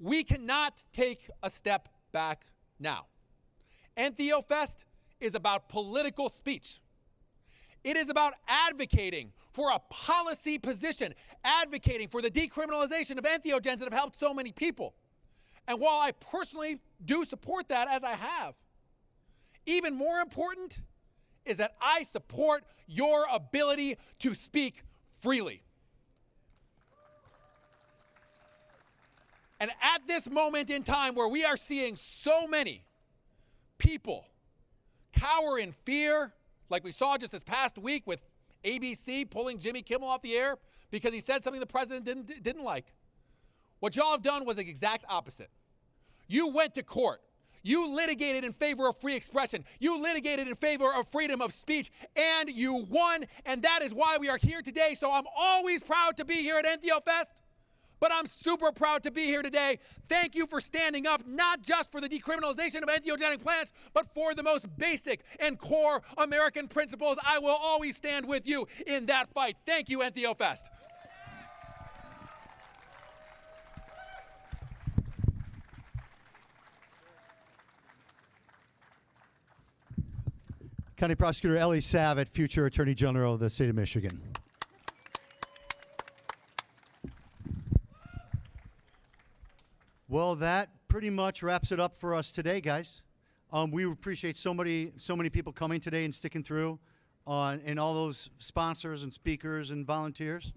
we cannot take a step back now. Entheofest is about political speech. It is about advocating for a policy position, advocating for the decriminalization of entheogens that have helped so many people. And while I personally do support that, as I have, even more important is that I support your ability to speak freely. And at this moment in time where we are seeing so many people cower in fear, like we saw just this past week with ABC pulling Jimmy Kimmel off the air because he said something the president didn't like, what y'all have done was the exact opposite. You went to court. You litigated in favor of free expression. You litigated in favor of freedom of speech, and you won, and that is why we are here today. So I'm always proud to be here at Entheofest, but I'm super proud to be here today. Thank you for standing up, not just for the decriminalization of entheogenic plants, but for the most basic and core American principles. I will always stand with you in that fight. Thank you, Entheofest. County Prosecutor Ellie Savitt, future Attorney General of the state of Michigan. Well, that pretty much wraps it up for us today, guys. We appreciate so many people coming today and sticking through, and all those sponsors and speakers and volunteers.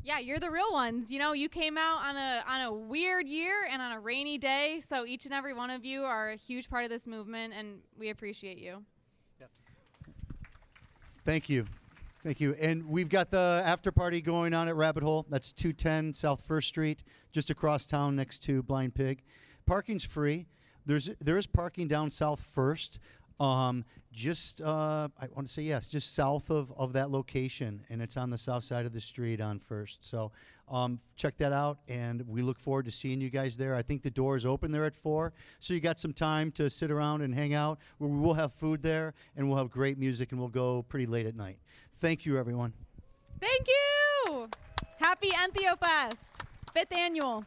Yeah, you're the real ones. You know, you came out on a weird year and on a rainy day, so each and every one of you are a huge part of this movement, and we appreciate you. Thank you. Thank you. And we've got the after party going on at Rabbit Hole. That's 210 South 1st Street, just across town next to Blind Pig. Parking's free. There is parking down South 1st. I want to say yes, just south of that location, and it's on the south side of the street on 1st. So check that out, and we look forward to seeing you guys there. I think the door is open there at 4, so you got some time to sit around and hang out. We will have food there, and we'll have great music, and we'll go pretty late at night. Thank you, everyone. Thank you. Happy Entheofest, 5th annual.